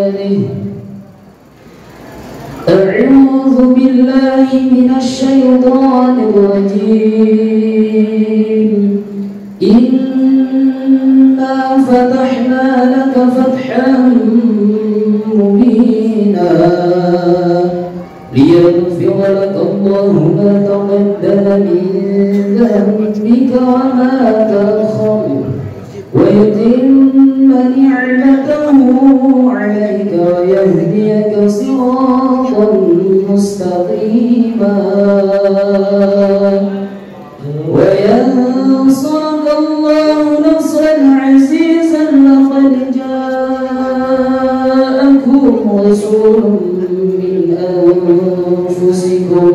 آله. أعوذ بالله من الشيطان الرجيم. إنا فتحنا لك فتحا مبينا ليغفر لك الله ما تقدم من ذنبك وما تأخر ويتم نعمته عليك ويهديك صراطا مستقيما وينصرك الله نصرا عزيزا. لقد جاءكم رسول من أنفسكم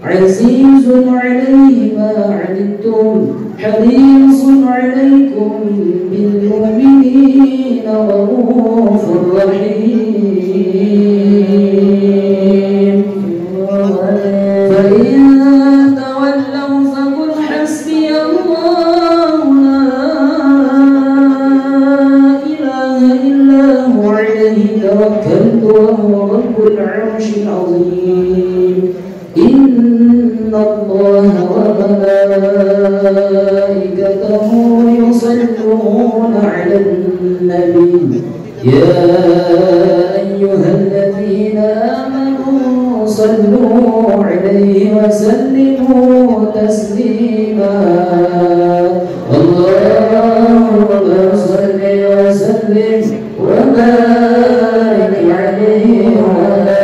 عزيز عليه ما عنتم حريص عليكم بالمؤمنين رؤوف رحيم. فإن تولوا فقل حسبي الله لا إله إلا هو عليه توكلت وهو رب العرش العظيم. إن الله وملائكته يصلون على النبي يا أيها الذين آمنوا صلوا عليه وسلموا تسليما. اللهم صل وسلم وبارك عليه وعلى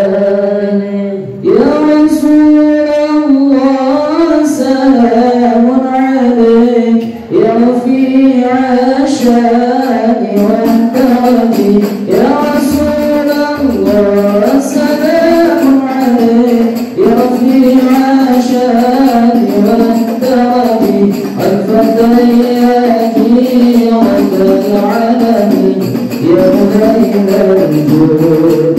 آله. يا رسول الله سلام عليك يا رفيع الشان والكرم. يا رسول الله سلام عليك يا رفيع الشان والكرم. الفتى يا العالمين يا مهيمن الجود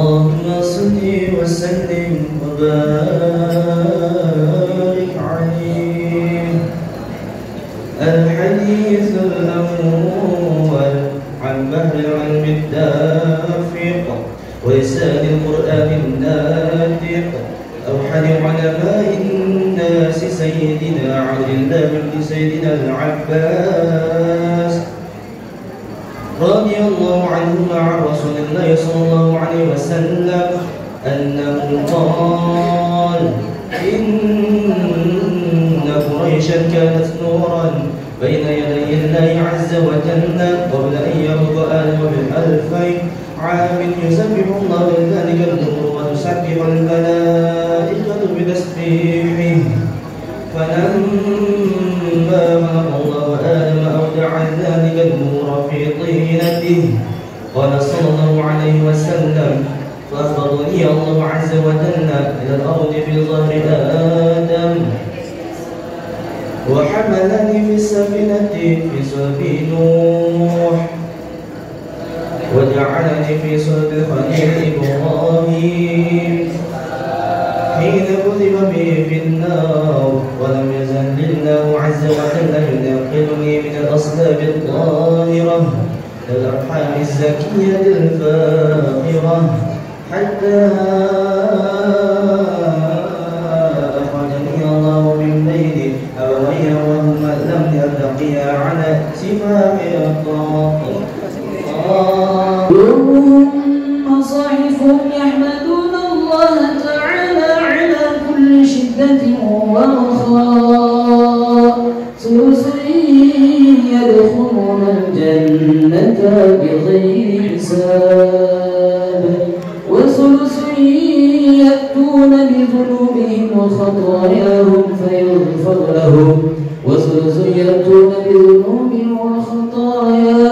اللهم صل وسلم وبارك عليه. الحديث الأول عن بحر العلم الدافق ولسان القرآن الناطق أوحد علماء الناس سيدنا عبد الله بن سيدنا العباس رضي الله عنهما عن رسول الله صلى الله عليه وسلم أنه قال: إن قريشا كانت نورا بين يدي الله عز وجل قبل أن يرضى آدم ب2000 عام يسبح الله ذلك النور وتسبح الملائكة بتسبيحه. فلما خلق الله آدم أودع ذلك النور في طينته. قال صلى الله عليه وسلم: فأخبرني الله عز وجل إلى الأرض في ظهر آدم وحملني في السفينة في صلب نوح وجعلني في صلب خليل إبراهيم حين كذب بي في النار. ولم يزل الله عز وجل ينقلني من الأصلاب الطاهرة الأرحام الزكية الفاخرة حتى أخرجني الله من بين أبوي وهما لم يلتقيا على سفاح الطاق. مصاحفهم يحمدون الله تعالى على كل شدة ورخاء. ثلث يدخلون الجنة بغير حساب وثلث يأتون بذنوبهم وخطاياهم فيغفر لهم وثلث يأتون بذنوبهم وخطايا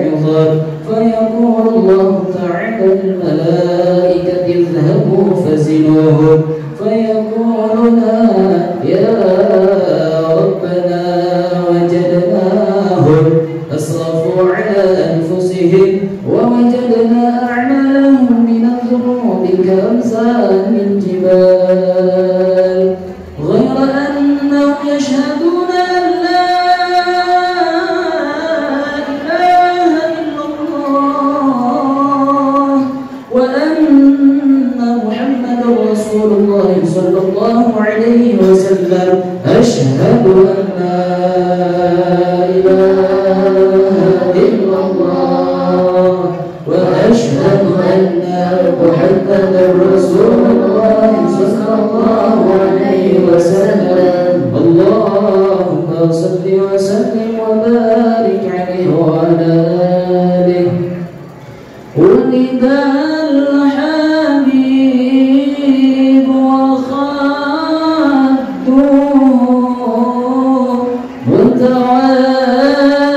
عظام فيقول الله تعالى للملائكة: اذهبوا فزنوهم. فيقولون: يا ربنا وجدناهم أسرفوا على أنفسهم ووجدنا أعمالهم من الذنوب كأمثال الجبال غير أنهم يشهدون أن لا إله إلا الله وأن محمدا رسول الله صلى الله عليه وسلم. أشهد أن لا إله إلا الله وأشهد أن محمدا رسول الله صلى الله عليه وسلم. اللهم صل وسلم وبارك عليه وعلى آله. ولد الحبيب وخده وتعالى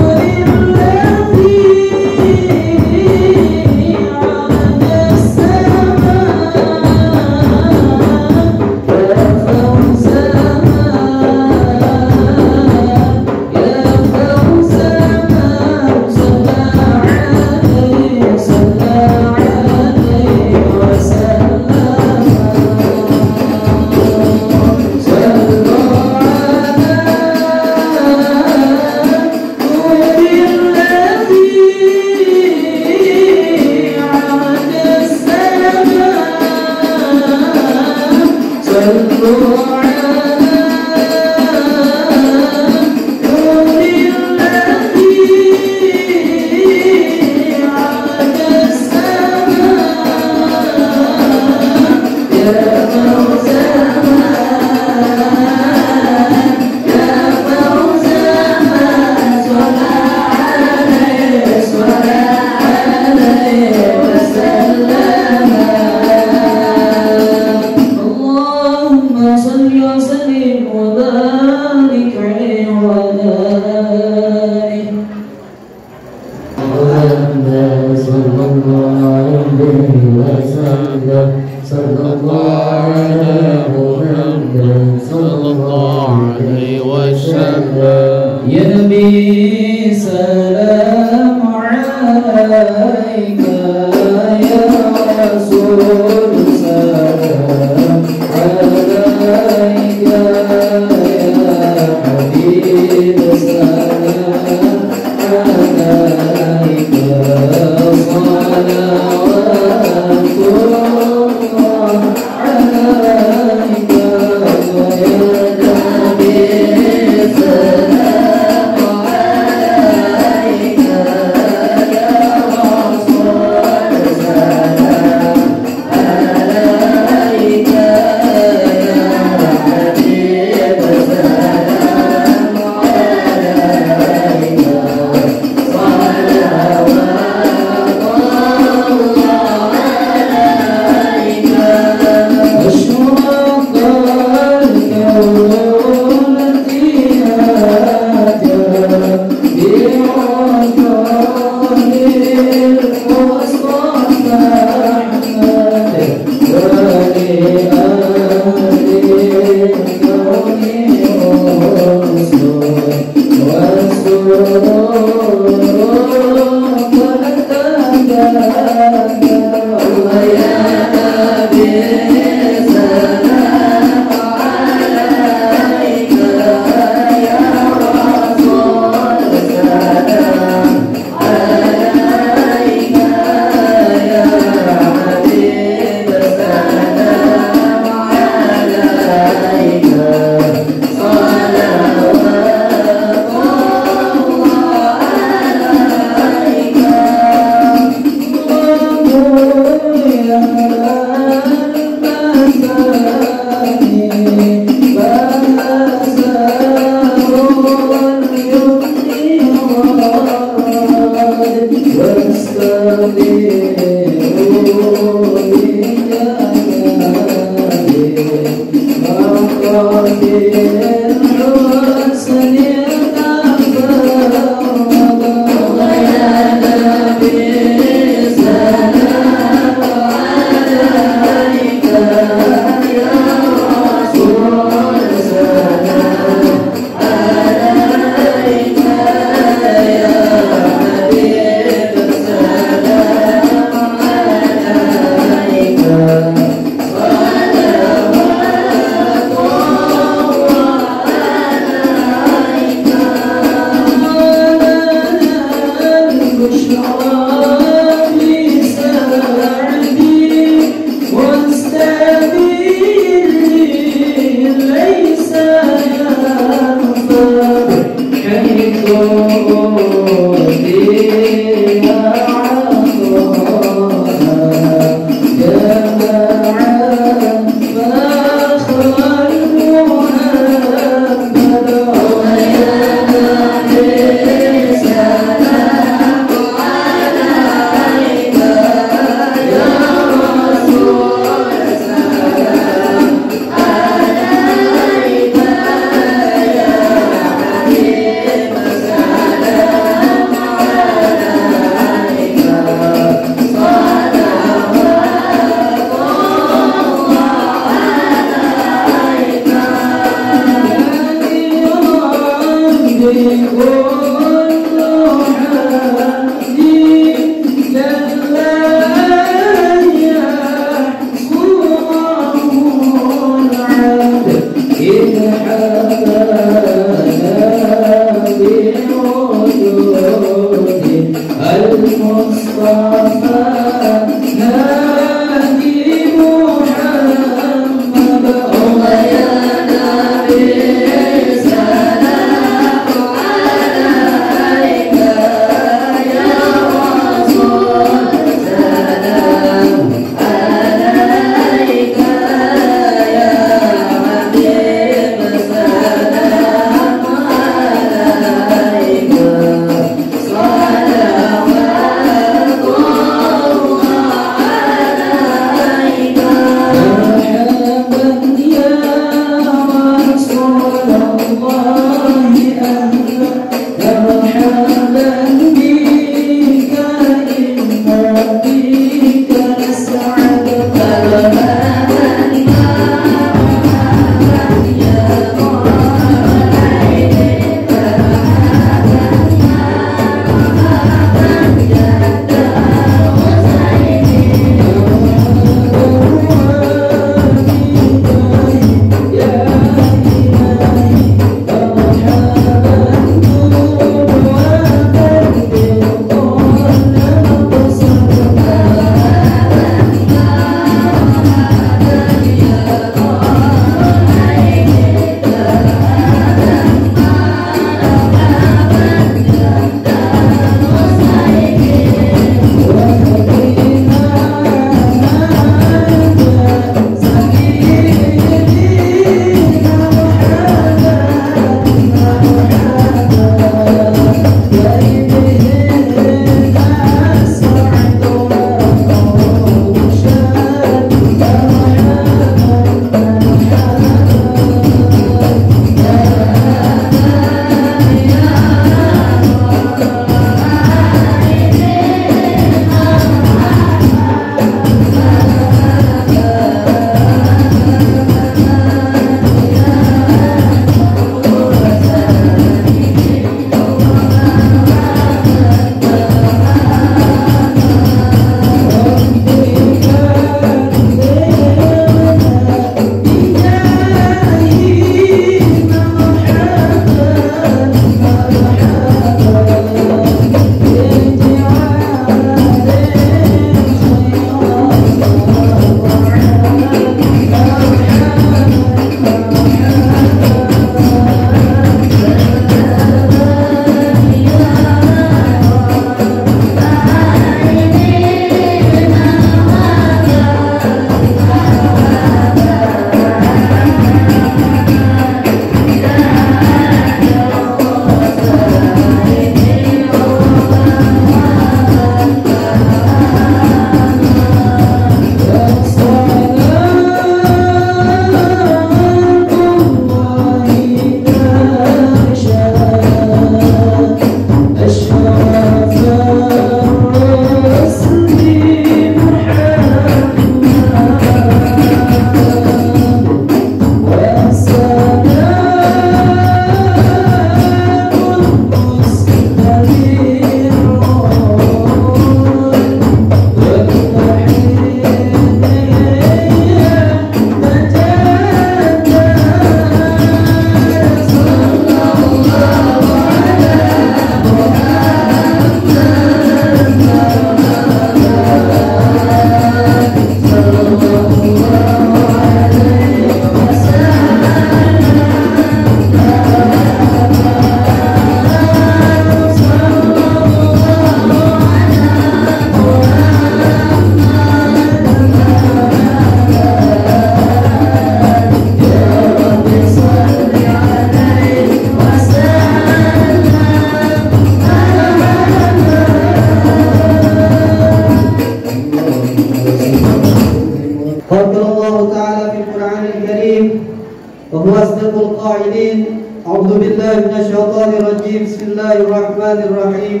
وهو أصدق القائلين. أعوذ بالله من الشيطان الرجيم. بسم الله الرحمن الرحيم.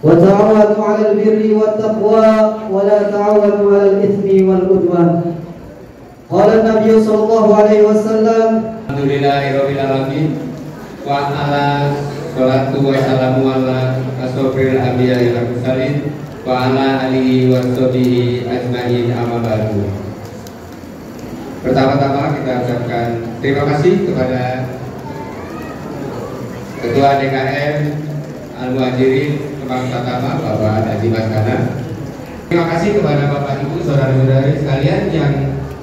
وتعاونوا على البر والتقوى ولا تعاونوا على الإثم والعدوان. قال النبي صلى الله عليه وسلم. Alhamdulillahirabbil alamin. Wa ala sholatu wa salamu ala asrofil anbiya wal mursalin wa ala alihi wa sahbihi ajmain, amma ba'du. Pertama-tama kita ucapkan terima kasih kepada Ketua DKM Al-Muhajirin Kemang Pratama, Bapak Haji Maskana. Terima kasih kepada Bapak Ibu saudara-saudari sekalian yang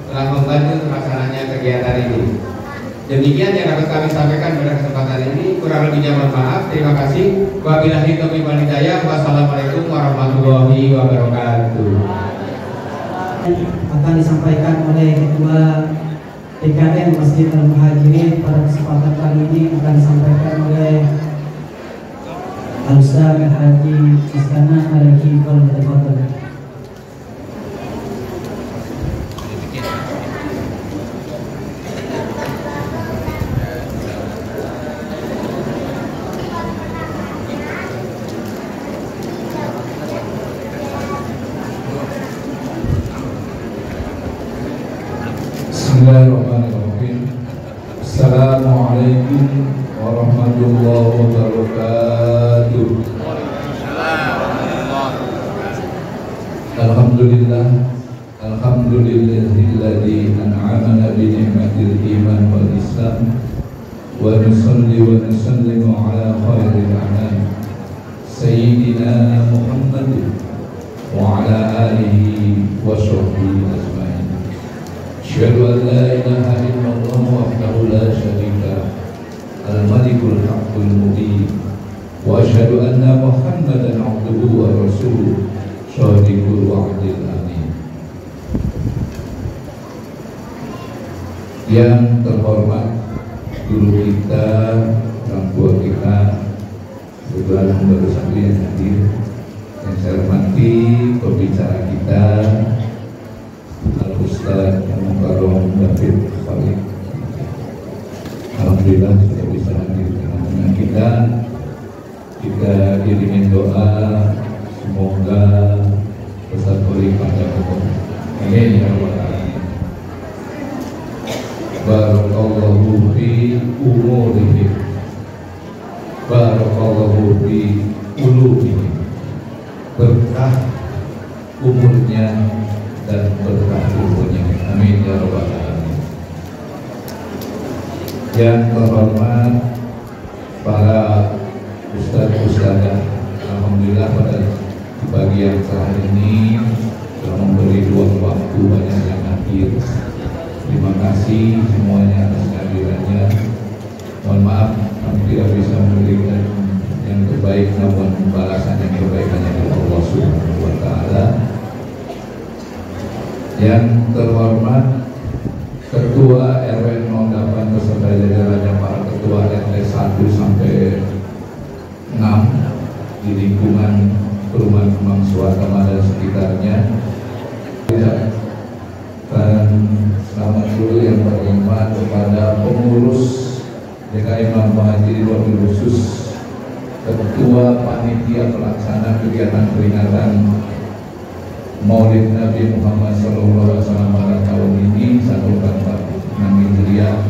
telah membantu terlaksananya kegiatan ini. Demikian yang dapat kami sampaikan pada kesempatan ini. Kurang lebihnya mohon maaf. Terima kasih. Wabillahi taufiq wal hidayah. Wassalamualaikum warahmatullahi wabarakatuh. Akan disampaikan oleh Ketua DKM Masjid Al-Muhajirin pada kesempatan kali ini akan disampaikan oleh Al-Ustaz Haji Maskana alaihi Assalamualaikum warahmatullahi wabarakatuh. Alhamdulillah, alhamdulillahilladzi an'amana bi ni'matil iman wal islam wa nusalli wa nusallimu ala khairil anam sayyidina Muhammadin wa ala alihi wa sahbihi ajma'in. Asyhadu an la ilaha illallah wahdahu la syarika al-malikul haqqul mubin wa asyhadu anna Muhammadan abduhu wa rasuluh shadiqul wa'dil amin. Yang terhormat guru kita, orang tua kita, kebetulan baru satu yang hadir, yang saya hormati pembicara kita Al-Ustaz Mukarram David Khalid. Alhamdulillah sudah bisa hadir dengan kita. Kita iringin doa semoga besar beri pada Allah. Amin ya rabbal alamin. Barakallahu fi umurihim, barakallahu fi qulubihim. Berkah umurnya dan berkah umurnya. Amin ya rabbal alamin. Yang terhormat para ustaz-ustazah, alhamdulillah pada pagi yang cerah ini telah memberi ruang waktu banyak yang hadir. Terima kasih semuanya atas kehadirannya. Mohon maaf kami tidak bisa memberikan yang terbaik, namun balasan yang terbaik hanya dari Allah Subhanahu wa Ta'ala. Yang terhormat Ketua RW 08 beserta jajarannya para Ketua RT 1 sampai 6 di lingkungan Perumahan Kemang Suatama dan sekitarnya. Dan selamat dulu yang berhormat kepada pengurus DKI Muhammadiyah wabil khusus Ketua Panitia Pelaksana kegiatan peringatan Maulid Nabi Muhammad SAW pada tahun ini 1446 Hijriah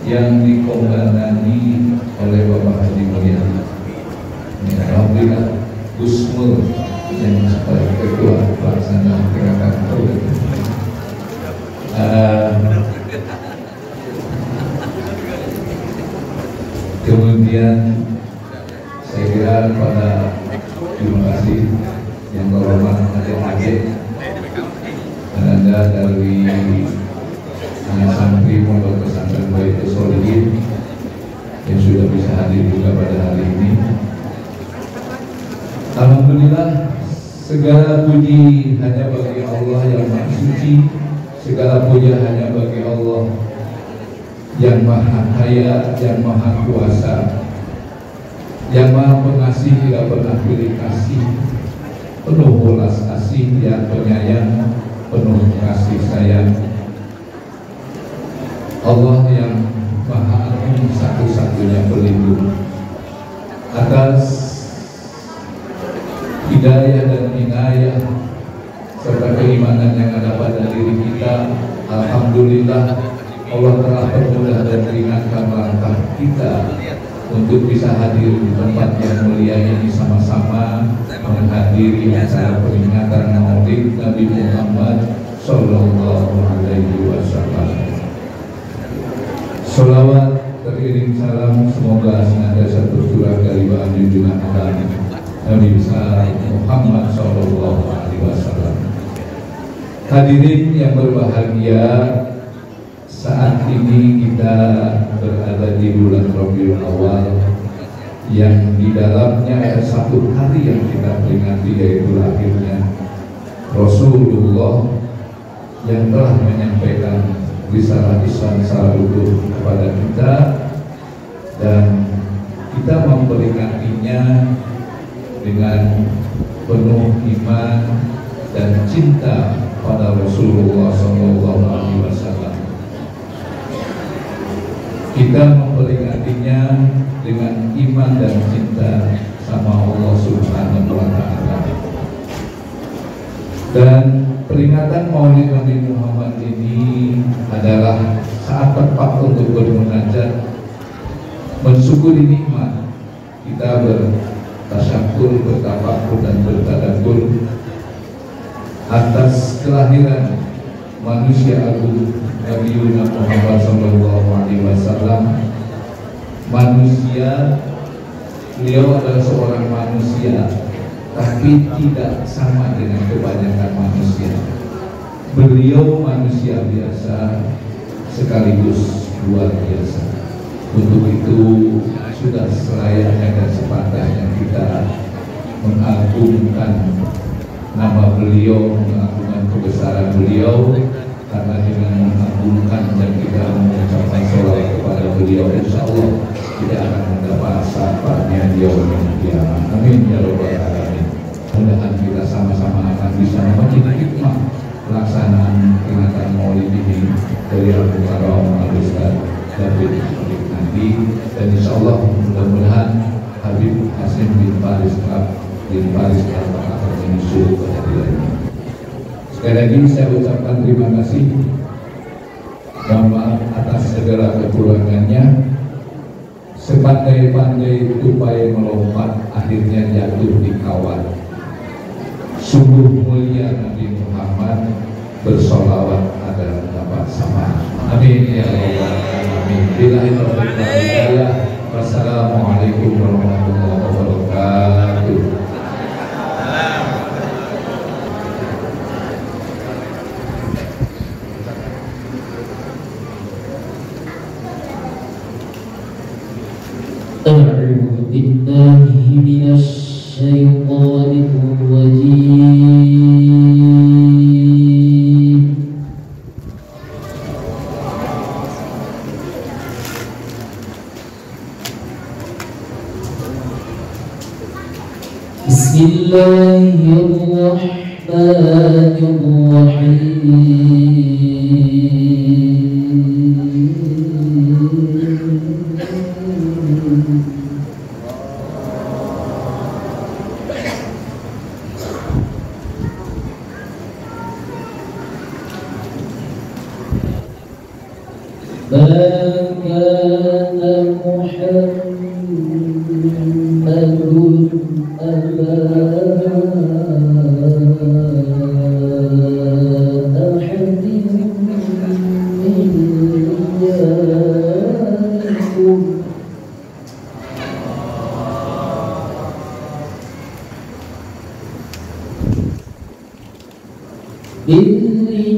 yang dikomandani oleh Bapak Haji Mulyadi. Alhamdulillah Gusmul yang sebagai Ketua Pelaksana gerakan Maulid. Kemudian saya kira pada terima kasih yang terhormat adik-adik Anda dari santri Pondok Pesantren Baitul Sholihin yang sudah bisa hadir juga pada hari ini. Alhamdulillah, segala puji hanya bagi Allah yang Maha Suci, segala puja hanya bagi Allah yang Maha Kaya, yang Maha Kuasa, yang Maha Pengasih, tidak pernah pilih kasih, penuh belas kasih, yang penyayang, penuh kasih sayang. Allah yang Maha Agung, satu-satunya pelindung. Atas hidayah dan inayah serta keimanan yang ada pada diri kita, alhamdulillah Allah telah permudah dan ringankan langkah kita untuk bisa hadir di tempat yang mulia ini sama-sama menghadiri acara peringatan Maulid Nabi Muhammad Sallallahu Alaihi Wasallam. Sholawat teriring salam semoga senantiasa tercurah dari bahan junjungan Nabi besar Muhammad Sallallahu Alaihi Wasallam. Hadirin yang berbahagia, saat ini kita berada di bulan Rabiul Awal yang di dalamnya ada satu hari yang kita peringati, yaitu lahirnya Rasulullah yang telah menyampaikan risalah Islam secara utuh kepada kita, dan kita memperingatinya dengan penuh iman dan cinta pada Rasulullah SAW. Kita memperingatinya dengan iman dan cinta sama Allah Subhanahu wa Ta'ala. Dan peringatan Maulid Nabi Muhammad ini adalah saat tepat untuk bermunajat, mensyukuri nikmat kita bertasyakur, bertafakur dan bertadabbur atas kelahiran manusia agung Nabi Muhammad SAW. Manusia, beliau adalah seorang manusia, tapi tidak sama dengan kebanyakan manusia. Beliau manusia biasa sekaligus luar biasa. Untuk itu sudah selayaknya dan sepantasnya kita mengagungkan nama beliau, mengagungkan kebesaran beliau, karena dengan mengagungkan dan kita mengucapkan sholawat kepada beliau, insya Allah tidak akan mendapat syafaatnya di yaumil qiyamah. Amin ya rabbal alamin. Mudah-mudahan kita sama-sama akan bisa memetik hikmah pelaksanaan peringatan Maulid ini dari Al-Mukarram Al-Ustaz David nanti, dan insya Allah mudah-mudahan Habib Hasim bin Faris akan menyusul kehadirannya. Sekali lagi saya ucapkan terima kasih, mohon maaf atas segala kekurangannya. Sepandai-pandai upaya melompat akhirnya jatuh di kawan. Sungguh mulia Nabi Muhammad, bersolawat adalah dapat sama. Amin ya Allah. Amin. Billahi taufiq wal hidayah. Wassalamualaikum warahmatullahi wabarakatuh. أعوذ بالله من الشيطان الرجيم. بسم الله الرحمن الرحيم. ما كان محمد أبا أحد من رجالكم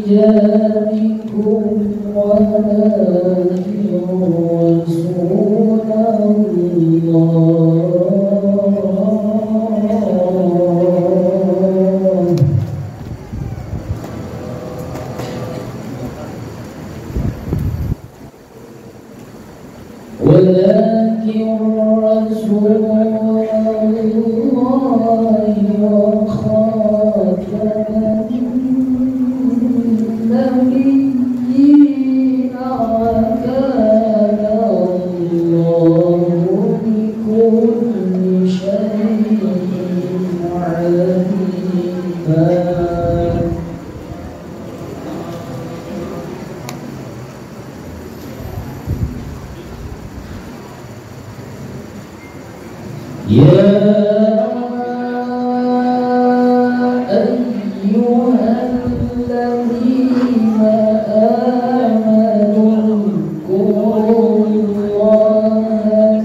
ولكن رسول الله. ولكن رسول الله وخاتم النبيين وكان الله بكل شيء عليما. يا أيها الذين آمنوا اذكروا الله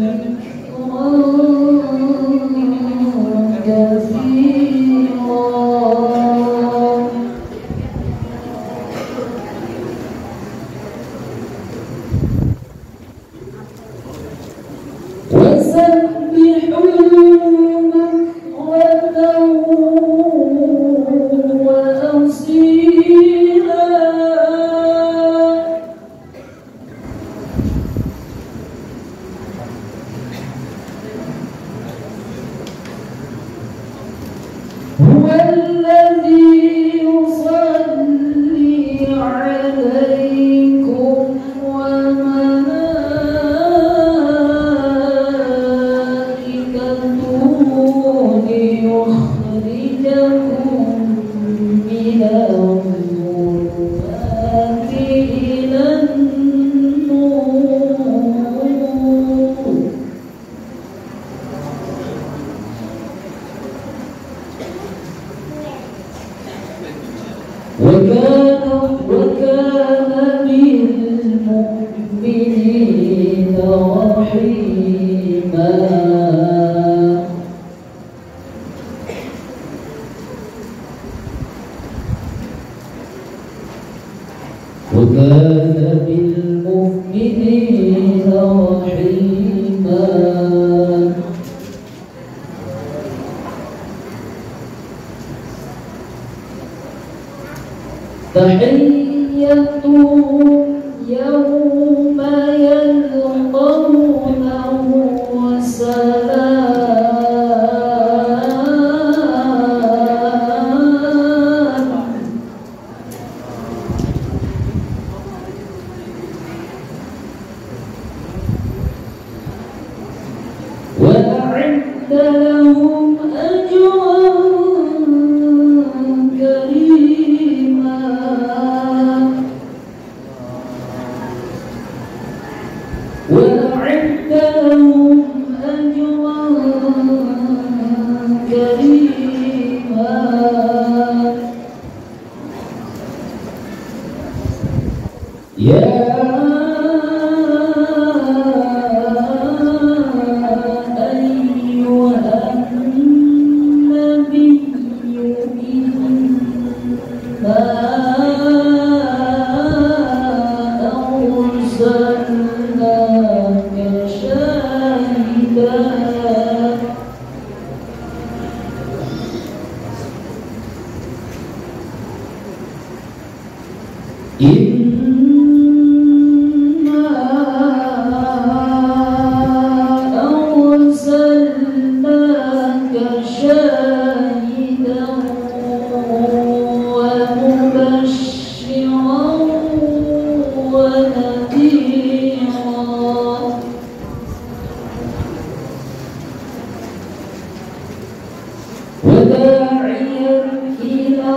ذكرا كثيرا هو الذي يصلي عليكم وملائكته رحيما وكان بالمؤمنين رحيما تحيتهم يوم يلقونه سلام وأعد لهم أجرا كريما وأعد لهم أجرا كريما يا أرسلناك شاهدا ومبشرا ونذيرا وداعيا إلى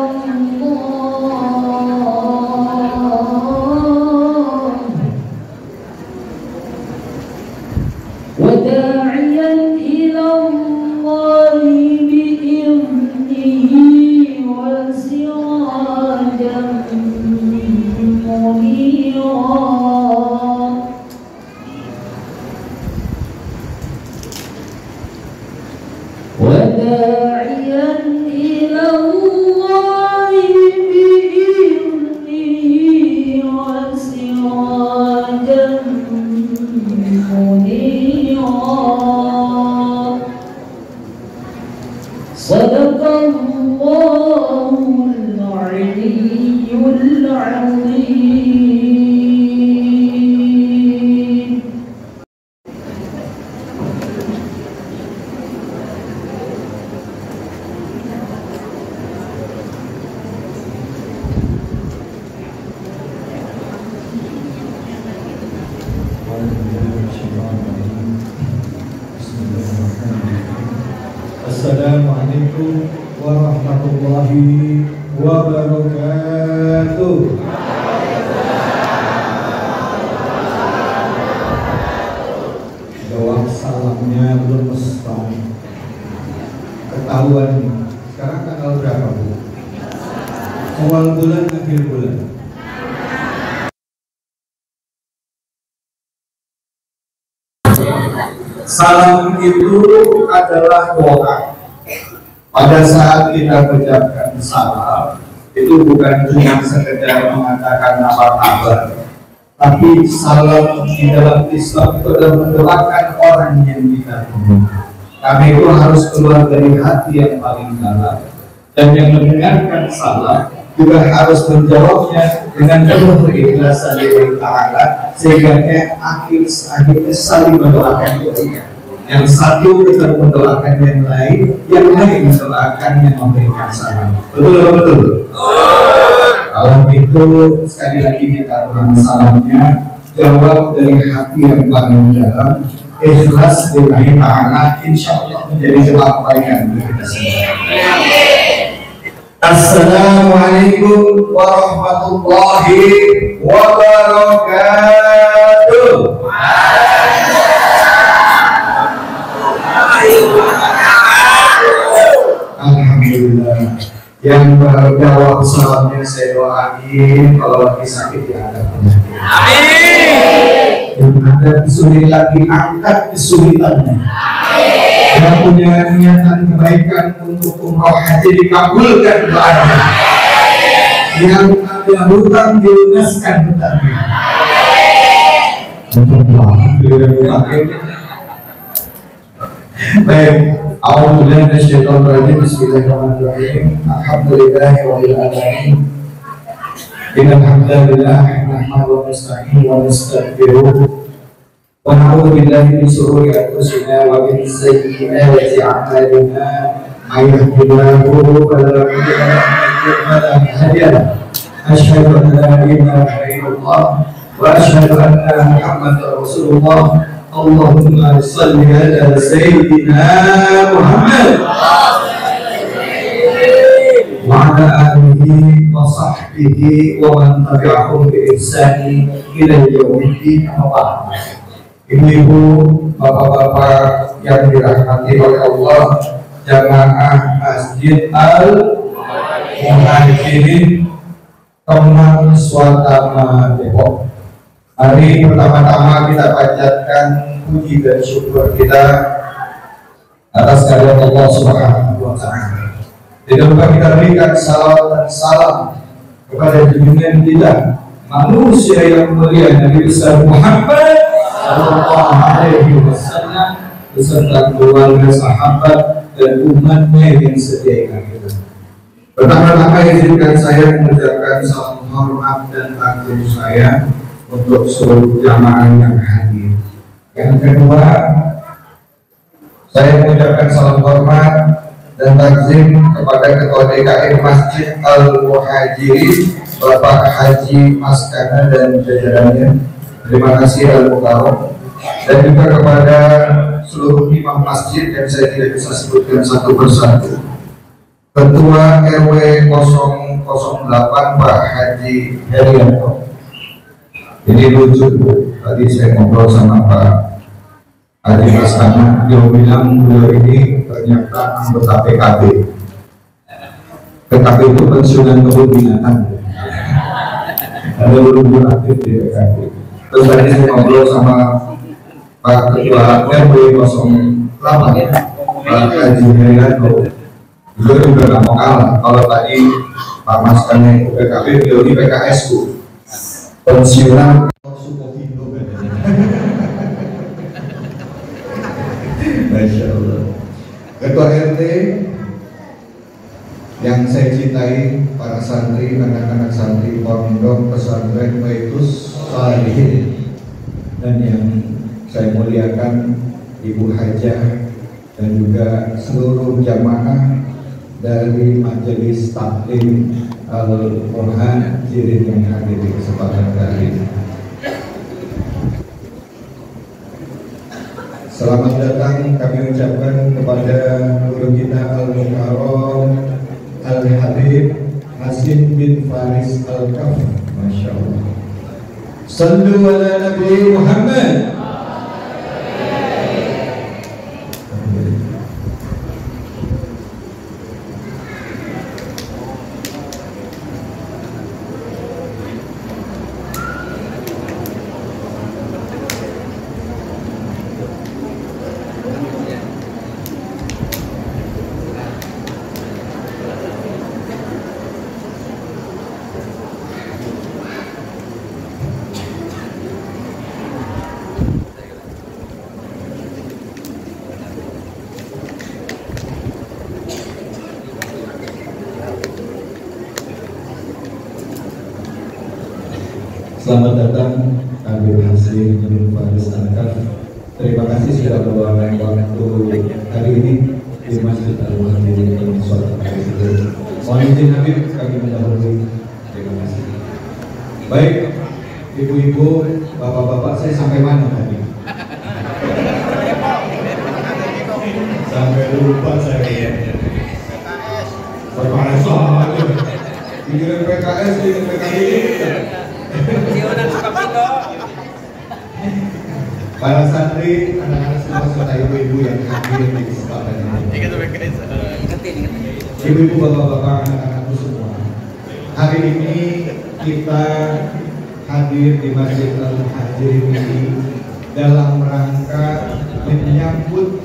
وداعيا إلى الله بإذنه وسراجا منيرا وداعيا إلى الله بإذنه وسراجا منيرا صدق الله العلي العظيم. Assalamualaikum warahmatullahi wabarakatuh. Jawab salamnya belum mesra. Ketahuan nih. Sekarang tanggal berapa, Bu? Awal bulan, akhir bulan. Salam itu adalah doa. Pada saat kita mengucapkan salam, itu bukan cuma sekedar mengatakan apa kabar, tapi salam di dalam Islam itu adalah mendoakan orang yang kita temui. Kami itu harus keluar dari hati yang paling dalam, dan yang mendengarkan salam juga harus menjawabnya dengan penuh keikhlasan lillahi ta'ala, sehingga akhirnya saling mendoakan dirinya. Yang satu kita mendoakan yang lain mendoakan yang memberikan salam. Betul? Kalau itu sekali lagi kita ulang salamnya, jawab dari hati yang paling dalam, ikhlas lillahi ta'ala, insyaallah menjadi sebab kebaikan bagi kita semua. Assalamualaikum warahmatullahi wabarakatuh. Alhamdulillah. Yang berjawab salamnya saya doain, kalau lagi sakit ya ada penyakit. Amin. Yang ada menghadapi kesulitan diangkat kesulitannya. Yang punya niatan kebaikan untuk umroh haji dikabulkan doanya. Yang ada hutang dilunaskan hutangnya. Baik, a'udzubillahi minasyaitonir rajim. Bismillahirrahmanirrahim. Alhamdulillahirabbil alamin. Innal hamdalillah nahmaduhu wa nasta'inuhu wa nastaghfiruh wa na'udzu billahi min shururi anfusina wa min sayyiati a'malina. May yahdihillahu fala mudilla lahu wa man yudlil asyhadu an la ilaha illallah wa asyhadu anna Muhammadar Rasulullah. Allahumma shalli ala sayyidina Muhammad wa ala alihi wa sahbihi wa man tabi'ahum bi ihsani ila yaumiddin. Amma ba'd. Ibu-ibu, bapak-bapak yang dirahmati oleh Allah, jamaah Masjid Al-Muhajirin Kemang Swatama Depok. Hari pertama-tama kita panjatkan puji dan syukur kita atas kehadirat Allah Subhanahu wa Ta'ala. Tidak lupa kita berikan salawat dan salam kepada junjungan kita, manusia yang mulia, Nabi besar Muhammad sallallahu alaihi wasallam beserta keluarga, sahabat dan umatnya yang setia kita. Pertama-tama izinkan saya mengucapkan salam hormat dan takdim saya untuk seluruh jamaah yang hadir. Yang kedua, saya mengucapkan salam hormat dan takzim kepada Ketua DKM Masjid Al-Muhajirin, Bapak Haji Maskana dan jajarannya. Terima kasih Al-Mukarram. Dan juga kepada seluruh imam masjid yang saya tidak bisa sebutkan satu persatu. Ketua RW 008 Pak Haji Herianto. Ini lucu, tadi saya ngobrol sama Pak Haji Maskana, dia bilang beliau ini ternyata anggota PKB. PKB itu pensiunan kebun binatang. Ada belum aktif di PKB. Terus tadi saya ngobrol sama Pak Ketua RW 08 Pak Haji Herianto. Beliau juga nggak mau kalah. Kalau tadi Pak Maskana itu PKB, beliau ini PKS Bu. Pensiunan Masya Allah. Ketua RT yang saya cintai, para santri, anak-anak santri pondok pesantren Baitus Shalihin, dan yang saya muliakan Ibu Hajah dan juga seluruh jamaah dari Majelis Taklim Al-Muhajirin yang hadir di kesempatan kali ini. Selamat datang kami ucapkan kepada guru kita Al-Mukarram Al-Habib Hasim bin Faris Al-Kaf. Masya Allah. Sallu ala Nabi Muhammad. Selamat datang Habib Hasim bin Faris Al-Kaf. Terima kasih sudah meluangkan waktu hari ini di Masjid Al-Muhajirin dan sholat Al-Muhajirin. Mohon izin Habib kami mendahului. Terima kasih. Baik, ibu-ibu, bapak-bapak, saya sampai mana tadi? Sampai lupa saya. PKS aja. Pikiran PKS, pikiran PKB. Para santri, anak-anak semua serta ibu-ibu yang hadir di kesempatan ini. Ibu-ibu, bapak-bapak, anak-anakku semua. Hari ini kita hadir di Masjid Al-Muhajirin ini dalam rangka menyambut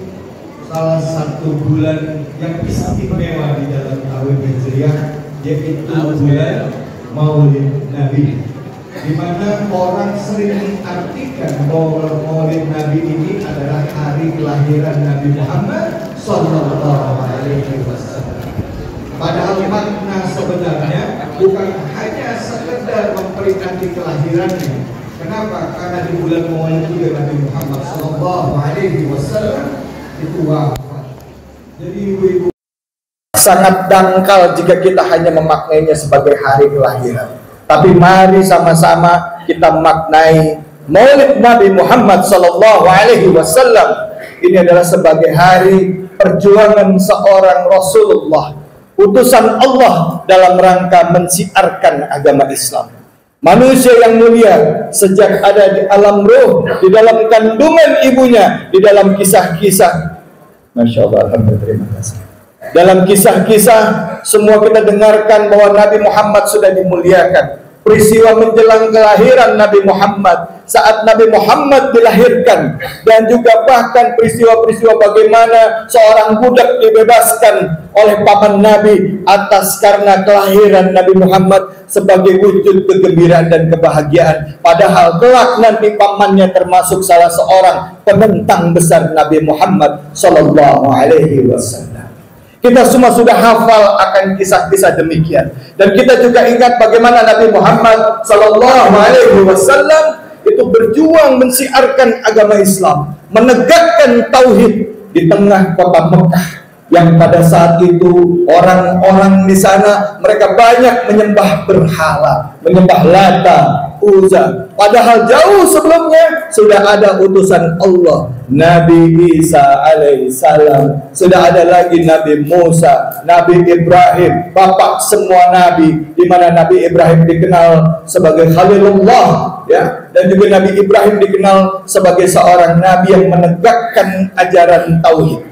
salah satu bulan yang istimewa di dalam tahun Hijriah, yaitu bulan Maulid Nabi, di mana orang sering mengartikan bahwa Maulid Nabi ini adalah hari kelahiran Nabi Muhammad Sallallahu Alaihi Wasallam. Padahal makna sebenarnya bukan hanya sekedar memperingati kelahirannya. Kenapa? Karena di bulan Maulid juga Nabi Muhammad Sallallahu Alaihi Wasallam itu wafat. Jadi ibu-ibu, sangat dangkal jika kita hanya memaknainya sebagai hari kelahiran. Tapi mari sama-sama kita maknai Maulid Nabi Muhammad Sallallahu Alaihi Wasallam ini adalah sebagai hari perjuangan seorang Rasulullah, utusan Allah dalam rangka mensiarkan agama Islam. Manusia yang mulia sejak ada di alam ruh, di dalam kandungan ibunya, di dalam kisah-kisah. Masya Allah, alhamdulillah, terima kasih. Dalam kisah-kisah semua kita dengarkan bahwa Nabi Muhammad sudah dimuliakan. Peristiwa menjelang kelahiran Nabi Muhammad, saat Nabi Muhammad dilahirkan, dan juga bahkan peristiwa-peristiwa bagaimana seorang budak dibebaskan oleh paman Nabi atas karena kelahiran Nabi Muhammad sebagai wujud kegembiraan dan kebahagiaan. Padahal kelak nanti pamannya termasuk salah seorang penentang besar Nabi Muhammad Sallallahu Alaihi Wasallam. Kita semua sudah hafal akan kisah-kisah demikian, dan kita juga ingat bagaimana Nabi Muhammad Sallallahu Alaihi Wasallam itu berjuang mensiarkan agama Islam, menegakkan tauhid di tengah kota Mekah yang pada saat itu orang-orang di sana mereka banyak menyembah berhala, menyembah Lata, Uzza. Padahal jauh sebelumnya sudah ada utusan Allah, Nabi Isa alaihissalam, sudah ada lagi Nabi Musa, Nabi Ibrahim, bapak semua nabi, di mana Nabi Ibrahim dikenal sebagai Khalilullah, ya, dan juga Nabi Ibrahim dikenal sebagai seorang nabi yang menegakkan ajaran tauhid.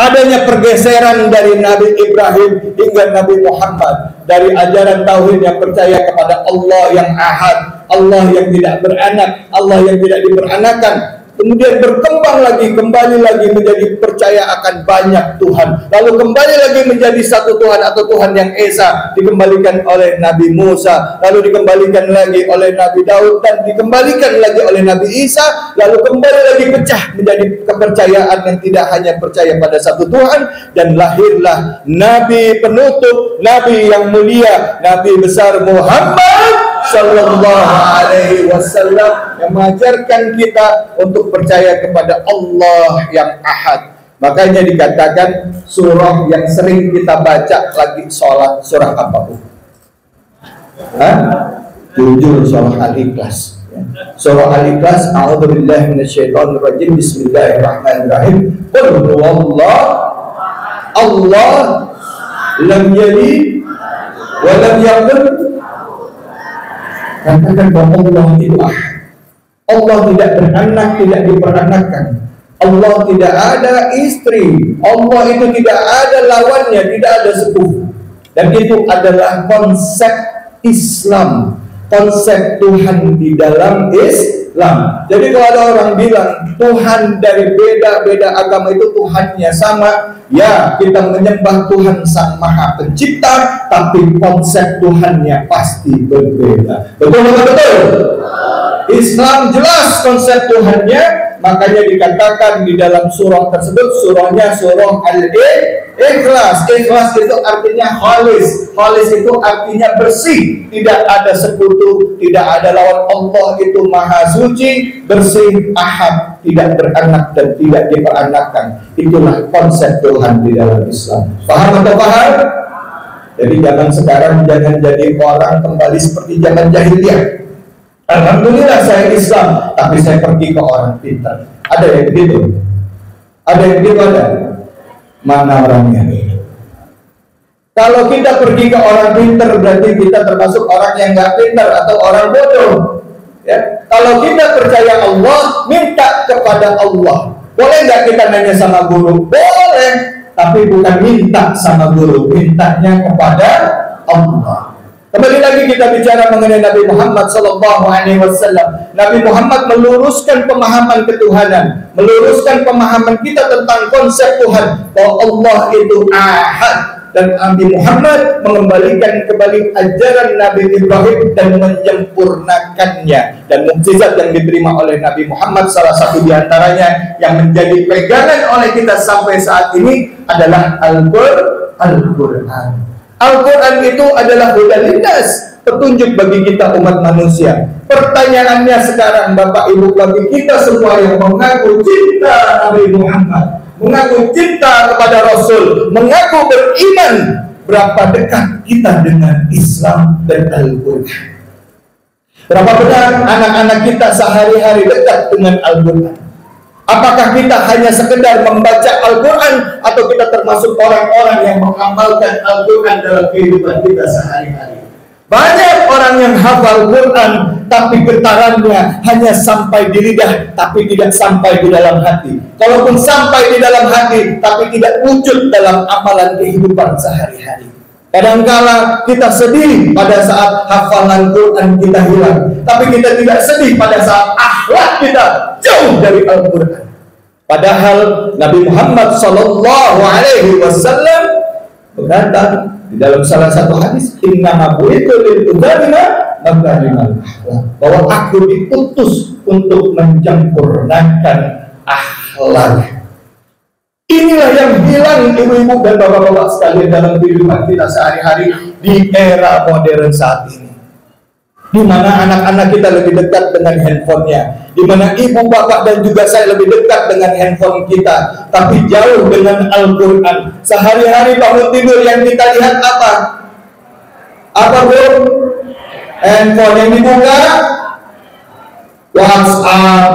Adanya pergeseran dari Nabi Ibrahim hingga Nabi Muhammad, dari ajaran tauhid yang percaya kepada Allah yang ahad, Allah yang tidak beranak, Allah yang tidak diberanakan, kemudian berkembang lagi, kembali lagi menjadi percaya akan banyak Tuhan, lalu kembali lagi menjadi satu Tuhan atau Tuhan yang Esa, dikembalikan oleh Nabi Musa, lalu dikembalikan lagi oleh Nabi Daud, dan dikembalikan lagi oleh Nabi Isa, lalu kembali lagi pecah menjadi kepercayaan yang tidak hanya percaya pada satu Tuhan, dan lahirlah Nabi penutup, Nabi yang mulia, Nabi besar Muhammad Sallallahu Alaihi Wasallam, yang mengajarkan kita untuk percaya kepada Allah yang ahad. Makanya dikatakan surah yang sering kita baca lagi sholat, surah apa bu? Jujur, surah Al-Ikhlas. Surah Al-Ikhlas, a'udzubillahi minasyaitonirrajim, bismillahirrahmanirrahim. Qul huwallahu Allah lam yalid wa lam yakul. Katakan bahwa Allah itu ahad. Allah tidak beranak, tidak diperanakkan. Allah tidak ada istri. Allah itu tidak ada lawannya, tidak ada sepupu. Dan itu adalah konsep Islam, konsep Tuhan di dalam Islam. Jadi kalau ada orang bilang Tuhan dari beda-beda agama itu Tuhannya sama, ya, kita menyembah Tuhan Sang Maha Pencipta, tapi konsep Tuhannya pasti berbeda. Betul atau betul? Islam jelas konsep Tuhannya, makanya dikatakan di dalam surah tersebut, surahnya surah Al-Ikhlas. Ikhlas itu artinya khalis. Khalis itu artinya bersih, tidak ada sekutu, tidak ada lawan. Allah itu maha suci, bersih, ahad, tidak beranak dan tidak diperanakkan. Itulah konsep Tuhan di dalam Islam. Paham atau paham? Jadi zaman sekarang jangan jadi orang kembali seperti zaman jahiliyah. Alhamdulillah saya Islam, tapi saya pergi ke orang pintar. Ada yang begitu? Ada yang begitu? Ada? Mana orangnya? Kalau kita pergi ke orang pintar, berarti kita termasuk orang yang nggak pintar atau orang bodoh. Ya? Kalau kita percaya Allah, minta kepada Allah. Boleh nggak kita nanya sama guru? Boleh, tapi bukan minta sama guru, mintanya kepada Allah. Kembali lagi kita bicara mengenai Nabi Muhammad SAW. Nabi Muhammad meluruskan pemahaman ketuhanan, meluruskan pemahaman kita tentang konsep Tuhan, bahwa Allah itu ahad. Dan Nabi Muhammad mengembalikan kembali ajaran Nabi Ibrahim dan menyempurnakannya. Dan mukjizat yang diterima oleh Nabi Muhammad, salah satu diantaranya yang menjadi pegangan oleh kita sampai saat ini adalah Al-Quran. Al-Quran itu adalah hudan linnas, petunjuk bagi kita umat manusia. Pertanyaannya sekarang, Bapak Ibu, bagi kita semua yang mengaku cinta Nabi Muhammad, mengaku cinta kepada Rasul, mengaku beriman, berapa dekat kita dengan Islam dan Al-Quran? Berapa benar anak-anak kita sehari-hari dekat dengan Al-Quran? Apakah kita hanya sekedar membaca Al-Quran, atau kita termasuk orang-orang yang mengamalkan Al-Quran dalam kehidupan kita sehari-hari? Banyak orang yang hafal Quran, tapi getarannya hanya sampai di lidah, tapi tidak sampai di dalam hati. Kalaupun sampai di dalam hati, tapi tidak wujud dalam amalan kehidupan sehari-hari. Kadangkala kita sedih pada saat hafalan Quran kita hilang, tapi kita tidak sedih pada saat akhlak kita jauh dari Al-Quran. Padahal Nabi Muhammad SAW berkata di dalam salah satu hadis, innama bu'itsu li'utamima makarimal akhlak, bahwa aku diutus untuk menyempurnakan akhlak. Inilah yang hilang, ibu-ibu dan bapak-bapak sekalian, dalam kehidupan kita sehari-hari di era modern saat ini, di mana anak-anak kita lebih dekat dengan handphonenya, di mana ibu, bapak dan juga saya lebih dekat dengan handphone kita, tapi jauh dengan Al-Quran. Sehari-hari bangun tidur yang kita lihat apa? Apa bro? Handphone yang dibuka, WhatsApp,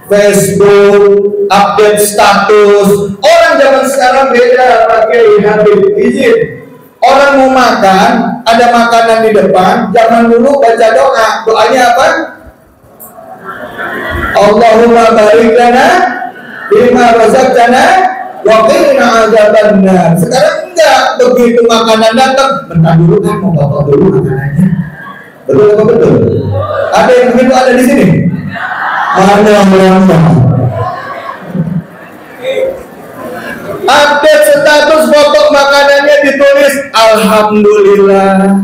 Facebook, update status. Orang zaman sekarang beda, pakai habis izin. Orang mau makan, ada makanan di depan. Zaman dulu baca doa. Doanya apa? Allahumma barik lana bima razaqtana wa qina adzabannar. Sekarang enggak, begitu makanan datang, bentar dulu kan, mau bapak dulu makanannya. Betul apa betul? Ada yang begitu ada di sini? Mana yang update status foto makanannya ditulis alhamdulillah,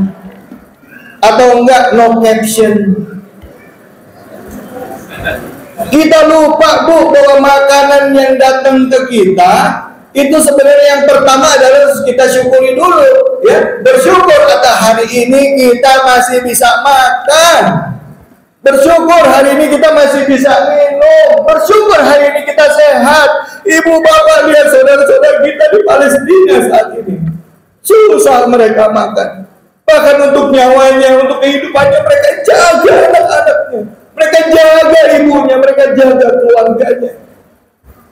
atau enggak no caption. Kita lupa bu bahwa makanan yang datang ke kita itu sebenarnya yang pertama adalah kita syukuri dulu, ya, bersyukur atas hari ini kita masih bisa makan, bersyukur hari ini kita masih bisa minum, bersyukur hari ini kita sehat. Ibu bapak lihat saudara-saudara kita di Palestina saat ini, susah mereka makan, bahkan untuk nyawanya, untuk kehidupannya mereka jaga anak-anaknya, mereka jaga ibunya, mereka jaga keluarganya.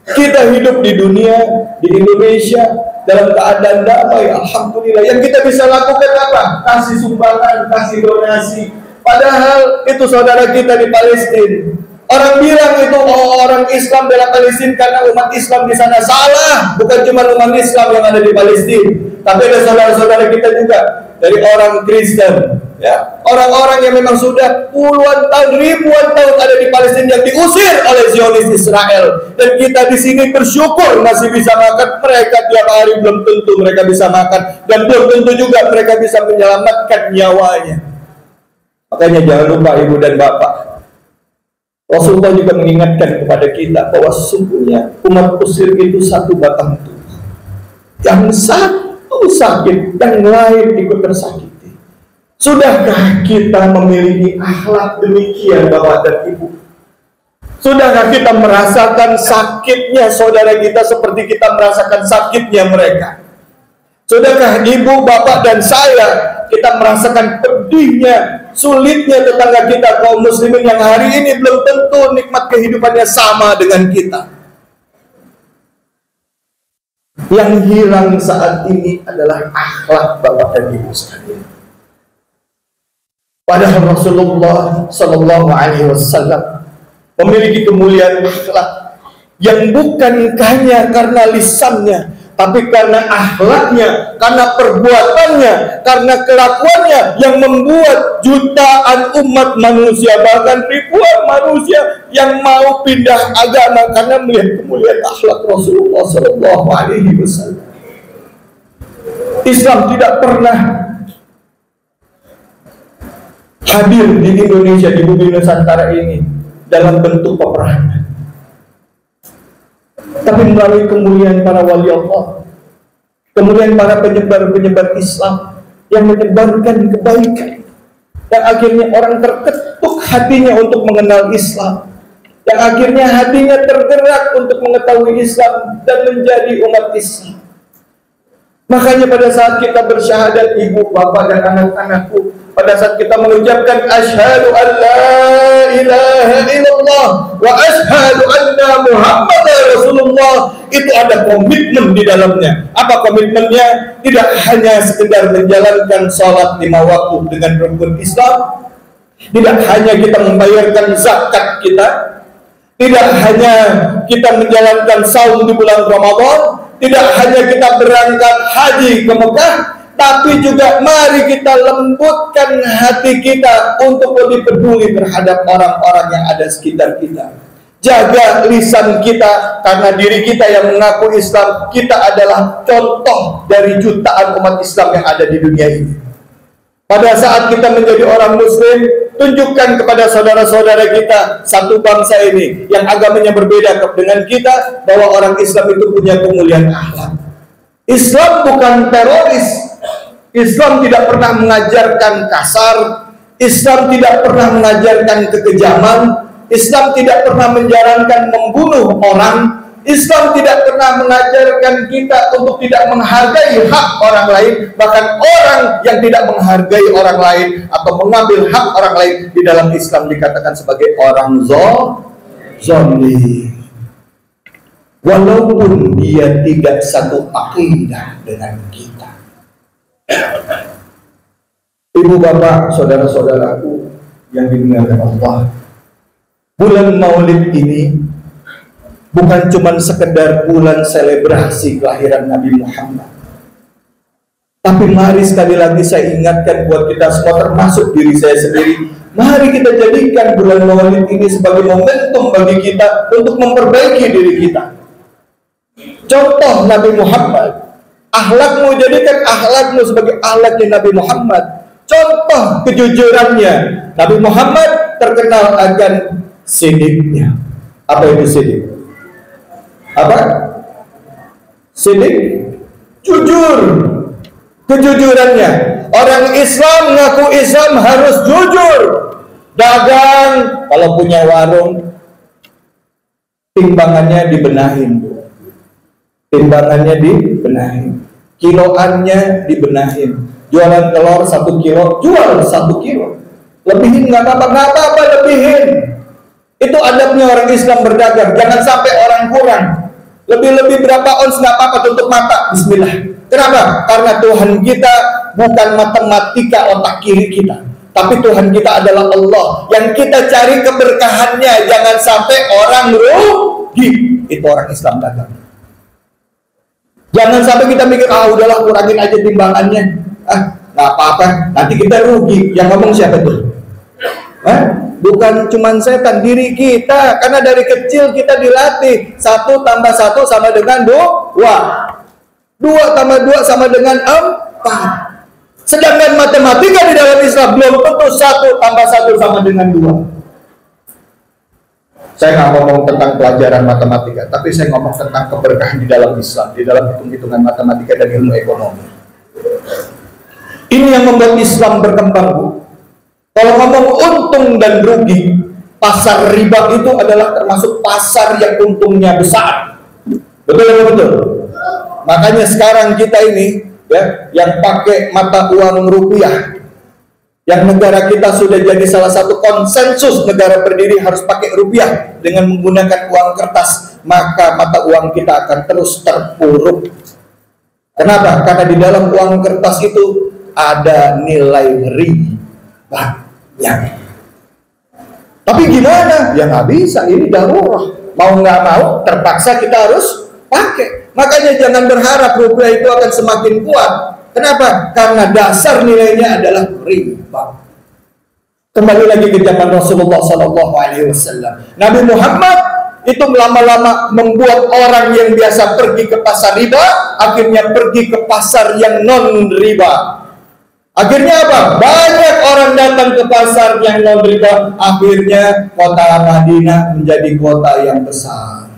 Kita hidup di dunia, di Indonesia dalam keadaan damai, alhamdulillah. Yang kita bisa lakukan apa? Kasih sumbangan, kasih donasi. Padahal itu saudara kita di Palestina. Orang bilang itu orang Islam bela Palestina karena umat Islam di sana. Salah, bukan cuma umat Islam yang ada di Palestina, tapi ada saudara-saudara kita juga dari orang Kristen, ya, orang-orang yang memang sudah puluhan tahun, ribuan tahun ada di Palestina yang diusir oleh Zionis Israel, dan kita di sini bersyukur masih bisa makan. Mereka tiap hari belum tentu mereka bisa makan, dan belum tentu juga mereka bisa menyelamatkan nyawanya. Makanya jangan lupa ibu dan bapak, Rasulullah juga mengingatkan kepada kita bahwa sesungguhnya umat Mesir itu satu batang tubuh, yang satu sakit, yang lain ikut tersakiti. Sudahkah kita memiliki akhlak demikian bapak dan ibu? Sudahkah kita merasakan sakitnya saudara kita seperti kita merasakan sakitnya mereka? Sudahkah ibu, bapak, dan saya kita merasakan pedihnya, sulitnya tetangga kita kaum muslimin yang hari ini belum tentu nikmat kehidupannya sama dengan kita? Yang hilang saat ini adalah akhlak bapak dan ibu sekalian. Padahal Rasulullah Sallallahu Alaihi Wasallam memiliki kemuliaan akhlak yang bukan hanya karena lisannya, tapi karena akhlaknya, karena perbuatannya, karena kelakuannya yang membuat jutaan umat manusia, bahkan ribuan manusia yang mau pindah agama karena melihat kemuliaan akhlak Rasulullah SAW. Islam tidak pernah hadir di Indonesia, di bumi Nusantara ini dalam bentuk peperangan, tapi melalui kemuliaan para wali Allah, kemuliaan para penyebar Islam yang menyebarkan kebaikan, dan akhirnya orang terketuk hatinya untuk mengenal Islam, yang akhirnya hatinya tergerak untuk mengetahui Islam dan menjadi umat Islam. Makanya pada saat kita bersyahadat, ibu, bapak, dan anak-anakku, pada saat kita mengucapkan asyhadu an la ilaha illallah wa asyhadu anna Muhammadar Rasulullah, itu ada komitmen di dalamnya. Apa komitmennya? Tidak hanya sekedar menjalankan sholat 5 waktu dengan rukun Islam, tidak hanya kita membayarkan zakat kita, tidak hanya kita menjalankan saum di bulan Ramadan, tidak hanya kita berangkat haji ke Mekah, tapi juga mari kita lembutkan hati kita untuk lebih peduli terhadap orang-orang yang ada sekitar kita. Jaga lisan kita, karena diri kita yang mengaku Islam, kita adalah contoh dari jutaan umat Islam yang ada di dunia ini. Pada saat kita menjadi orang Muslim, tunjukkan kepada saudara-saudara kita satu bangsa ini yang agamanya berbeda dengan kita, bahwa orang Islam itu punya kemuliaan akhlak. Islam bukan teroris. Islam tidak pernah mengajarkan kasar. Islam tidak pernah mengajarkan kekejaman. Islam tidak pernah menjalankan membunuh orang. Islam tidak pernah mengajarkan kita untuk tidak menghargai hak orang lain. Bahkan orang yang tidak menghargai orang lain atau mengambil hak orang lain, di dalam Islam dikatakan sebagai orang zalim, walaupun dia tidak satu akidah dengan kita. Ibu, bapak, saudara-saudaraku yang dimuliakan Allah, bulan Maulid ini bukan cuma sekedar bulan selebrasi kelahiran Nabi Muhammad, tapi mari sekali lagi saya ingatkan buat kita semua, termasuk diri saya sendiri, mari kita jadikan bulan Maulid ini sebagai momentum bagi kita untuk memperbaiki diri kita. Contoh Nabi Muhammad, akhlakmu, jadikan akhlakmu sebagai akhlaknya Nabi Muhammad. Contoh kejujurannya, Nabi Muhammad terkenal akan sidiknya. Apa itu sidik? Apa? Sidik, jujur. Kejujurannya, orang Islam ngaku Islam harus jujur. Dagang, kalau punya warung, timbangannya dibenahin, timbangannya dibenahin, kiloannya dibenahin. Jualan telur 1 kilo, jual 1 kilo, lebihin nggak apa-apa, lebihin. Itu adabnya orang Islam berdagang. Jangan sampai orang kurang, lebih berapa ons nggak apa-apa, tutup mata, bismillah. Kenapa? Karena Tuhan kita bukan matematika otak kiri kita, tapi Tuhan kita adalah Allah yang kita cari keberkahannya. Jangan sampai orang rugi. Itu orang Islam dagang. Jangan sampai kita mikir, udahlah kurangin aja timbangannya, nggak apa-apa, nanti kita rugi. Yang ngomong siapa tuh? Bukan cuman setan, diri kita. Karena dari kecil kita dilatih 1 tambah 1 sama dengan 2, 2 tambah 2 sama dengan 4. Sedangkan matematika di dalam Islam belum tentu 1 tambah 1 sama dengan 2. Saya nggak ngomong tentang pelajaran matematika, tapi saya ngomong tentang keberkahan di dalam Islam, di dalam hitung-hitungan matematika dan ilmu ekonomi. Ini yang membuat Islam berkembang, Bu. Kalau ngomong untung dan rugi, pasar riba itu adalah termasuk pasar yang untungnya besar. Betul. Makanya sekarang kita ini, ya, yang pakai mata uang rupiah, yang negara kita sudah jadi salah satu konsensus negara berdiri harus pakai rupiah dengan menggunakan uang kertas, maka mata uang kita akan terus terpuruk. Kenapa? Karena di dalam uang kertas itu ada nilai riba. Ya. Tapi gimana? Ya nggak bisa, ini darurat. Mau nggak mau terpaksa kita harus pakai. Makanya jangan berharap rupiah itu akan semakin kuat. Kenapa? Karena dasar nilainya adalah riba. Kembali lagi ke zaman Rasulullah SAW. Nabi Muhammad itu lama-lama membuat orang yang biasa pergi ke pasar riba, akhirnya pergi ke pasar yang non riba. Akhirnya apa? Banyak orang datang ke pasar yang non riba. Akhirnya kota Madinah menjadi kota yang besar.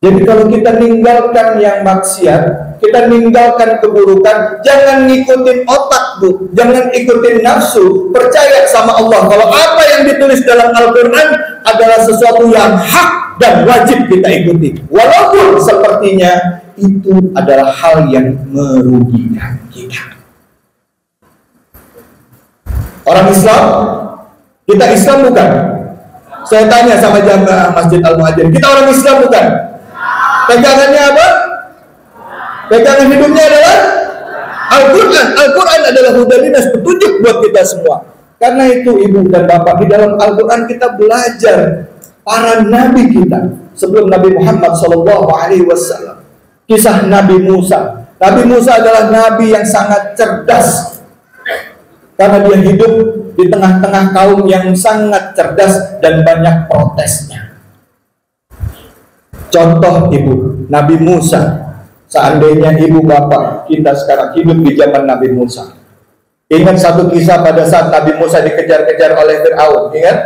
Jadi kalau kita ninggalkan yang maksiat, kita ninggalkan keburukan, jangan ngikutin otak, Bu. Jangan ikutin nafsu. Percaya sama Allah. Kalau apa yang ditulis dalam Al-Quran adalah sesuatu yang hak dan wajib kita ikuti. Walaupun sepertinya itu adalah hal yang merugikan kita. Orang Islam, kita Islam bukan? Saya tanya sama jamaah Masjid Al-Muhajirin, kita orang Islam bukan? Pegangannya apa? Pegangan hidupnya adalah Al-Quran. Al-Quran adalah hudalinas, petunjuk buat kita semua. Karena itu ibu dan bapak, di dalam Al-Quran kita belajar para nabi kita sebelum Nabi Muhammad SAW. Kisah Nabi Musa. Nabi Musa adalah nabi yang sangat cerdas, karena dia hidup di tengah-tengah kaum yang sangat cerdas dan banyak protesnya. Contoh ibu, Nabi Musa. Seandainya ibu bapak kita sekarang hidup di zaman Nabi Musa. Ingat satu kisah pada saat Nabi Musa dikejar-kejar oleh Fir'aun. Ingat?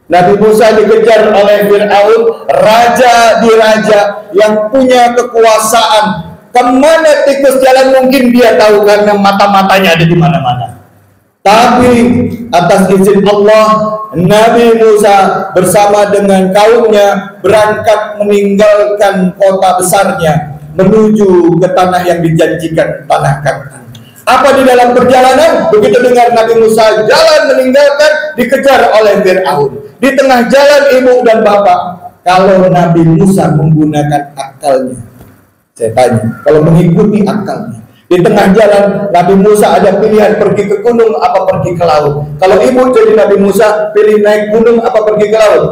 Nabi Musa dikejar oleh Fir'aun, raja di raja yang punya kekuasaan. Kemana tikus jalan mungkin dia tahu karena mata-matanya ada di mana-mana. Tapi atas izin Allah, Nabi Musa bersama dengan kaumnya berangkat meninggalkan kota besarnya menuju ke tanah yang dijanjikan, tanah Kanaan. Apa di dalam perjalanan? Begitu dengar Nabi Musa jalan meninggalkan, dikejar oleh Fir'aun. Di tengah jalan ibu dan bapak, kalau Nabi Musa menggunakan akalnya, saya tanya, kalau mengikuti akalnya, di tengah jalan Nabi Musa ada pilihan pergi ke gunung apa pergi ke laut. Kalau ibu jadi Nabi Musa, pilih naik gunung apa pergi ke laut?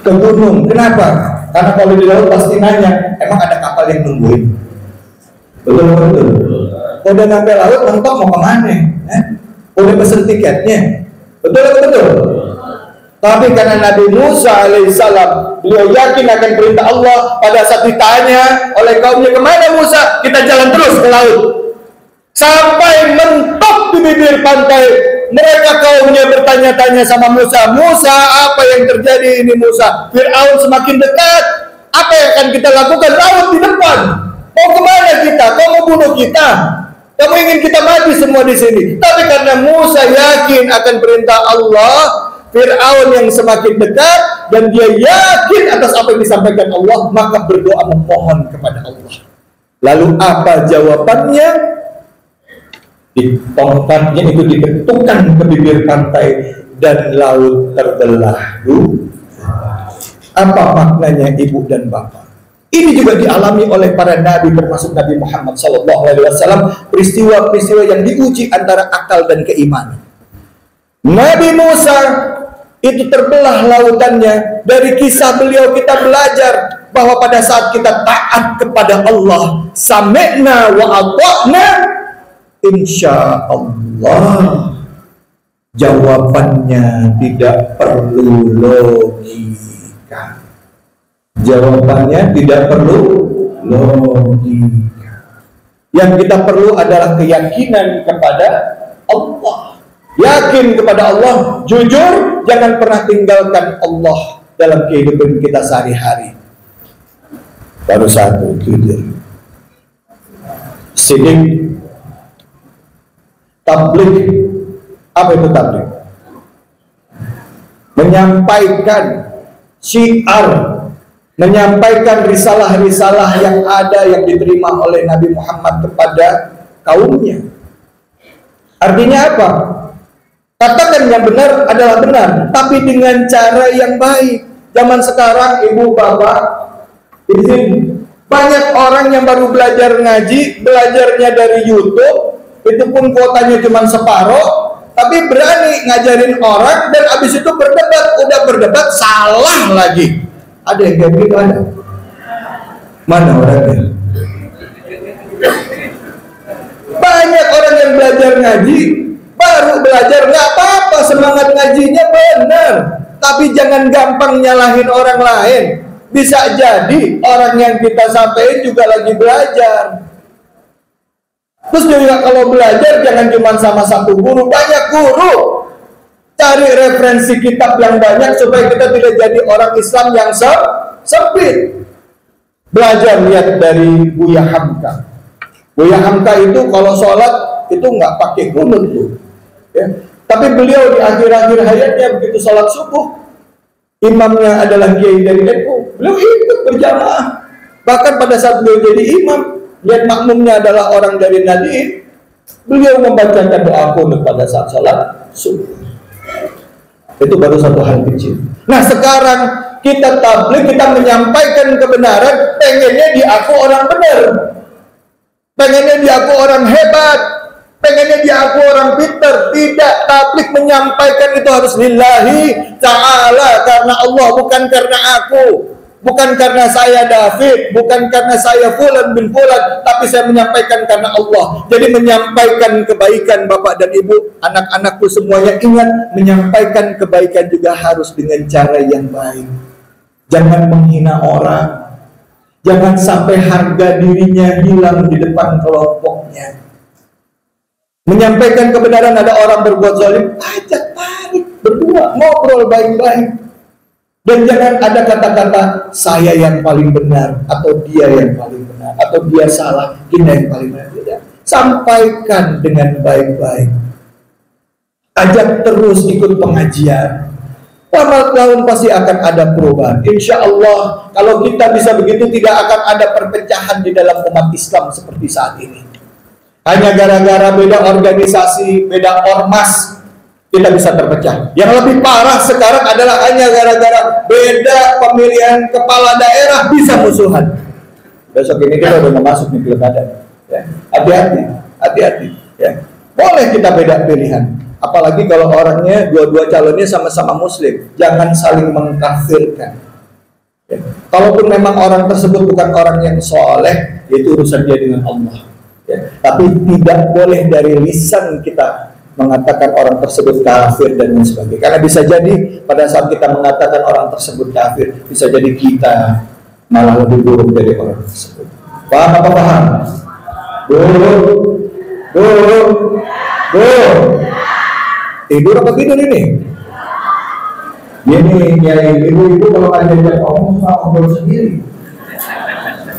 Ke gunung. Kenapa? Karena kalau di laut pasti nanya, emang ada kapal yang nungguin? Betul-betul. Udah sampai laut, mentok mau kemana? Udah pesen tiketnya? Betul-betul. Tapi karena Nabi Musa alaihissalam, beliau yakin akan perintah Allah. Pada saat ditanya oleh kaumnya, kemana Musa? Kita jalan terus ke laut. Sampai mentok di bibir pantai, mereka kaumnya bertanya-tanya sama Musa, Musa, apa yang terjadi ini Musa? Fir'aun semakin dekat. Apa yang akan kita lakukan? Laut di depan. Mau kemana kita? Kau mau bunuh kita? Kamu ingin kita mati semua di sini? Tapi karena Musa yakin akan perintah Allah, Fir'aun yang semakin dekat dan dia yakin atas apa yang disampaikan Allah, maka berdoa memohon kepada Allah. Lalu apa jawabannya? Di tongkatnya itu diketukkan ke bibir pantai dan laut terbelah. Apa maknanya ibu dan bapak? Ini juga dialami oleh para nabi termasuk Nabi Muhammad SAW. Peristiwa-peristiwa yang diuji antara akal dan keimanan. Nabi Musa itu terbelah lautannya. Dari kisah beliau kita belajar bahwa pada saat kita taat kepada Allah, sami'na wa ata'na, insya Allah jawabannya tidak perlu logika. Jawabannya tidak perlu logika. Yang kita perlu adalah keyakinan kepada Allah. Yakin kepada Allah, jujur, jangan pernah tinggalkan Allah dalam kehidupan kita sehari-hari. Baru satu, jujur. Sidik, tabligh. Apa itu tabligh? Menyampaikan syiar, menyampaikan risalah-risalah yang ada yang diterima oleh Nabi Muhammad kepada kaumnya. Artinya apa? Katakan yang benar adalah benar, tapi dengan cara yang baik. Zaman sekarang ibu bapak, izin, banyak orang yang baru belajar ngaji, belajarnya dari YouTube, itu pun kuotanya cuma separuh, tapi berani ngajarin orang dan abis itu berdebat, udah berdebat salah lagi. Ada yang kayak gitu ada? Mana orangnya? Banyak orang yang belajar ngaji, baru belajar nggak apa-apa, semangat ngajinya benar, tapi jangan gampang nyalahin orang lain. Bisa jadi orang yang kita sampaikan juga lagi belajar. Terus juga kalau belajar jangan cuma sama satu guru, banyak guru. Cari referensi kitab yang banyak supaya kita tidak jadi orang Islam yang sempit. Belajar lihat dari Buya Hamka. Buya Hamka itu kalau sholat itu nggak pakai kunut tuh, ya. Tapi beliau di akhir-akhir hayatnya begitu sholat subuh, imamnya adalah kiai dari NU, beliau ikut berjamaah. Bahkan pada saat beliau jadi imam, lihat makmumnya adalah orang dari Nadiin, beliau membacakan doa kunut pada saat sholat subuh. Itu baru satu hal kecil. Nah sekarang kita tabligh, kita menyampaikan kebenaran, pengennya diaku orang benar, pengennya diaku orang hebat, pengennya diaku orang pintar. Tidak, tabligh menyampaikan itu harus lillahi ta'ala, karena Allah, bukan karena aku, bukan karena saya David, bukan karena saya Fulan bin Fulan, tapi saya menyampaikan karena Allah. Jadi menyampaikan kebaikan Bapak dan Ibu, anak-anakku semuanya, ingat, menyampaikan kebaikan juga harus dengan cara yang baik. Jangan menghina orang, jangan sampai harga dirinya hilang di depan kelompoknya. Menyampaikan kebenaran, ada orang berbuat zalim, ajak tarik berdua, ngobrol baik-baik. Dan jangan ada kata-kata saya yang paling benar, atau dia yang paling benar, atau dia salah, kita yang paling benar. Tidak. Sampaikan dengan baik-baik. Ajak terus ikut pengajian. Lama tahun pasti akan ada perubahan. Insya Allah, kalau kita bisa begitu, tidak akan ada perpecahan di dalam umat Islam seperti saat ini. Hanya gara-gara beda organisasi, beda ormas, kita bisa terpecah. Yang lebih parah sekarang adalah hanya gara-gara beda pemilihan kepala daerah bisa musuhan. Besok ini kita udah mau masuk nih pilkada. Ya. Hati-hati, hati-hati. Ya. Boleh kita beda pilihan, apalagi kalau orangnya dua-dua calonnya sama-sama Muslim. Jangan saling mengkafirkan. Ya. Kalaupun memang orang tersebut bukan orang yang soleh, itu urusan dia dengan Allah. Ya. Tapi tidak boleh dari lisan kita mengatakan orang tersebut kafir dan lain sebagainya. Karena bisa jadi pada saat kita mengatakan orang tersebut kafir, bisa jadi kita malah lebih buruk dari orang tersebut. Paham apa paham? Tidur apa tidur ini? Ini ya ibu-ibu kalau ngajak ngomong suka ngobrol sendiri.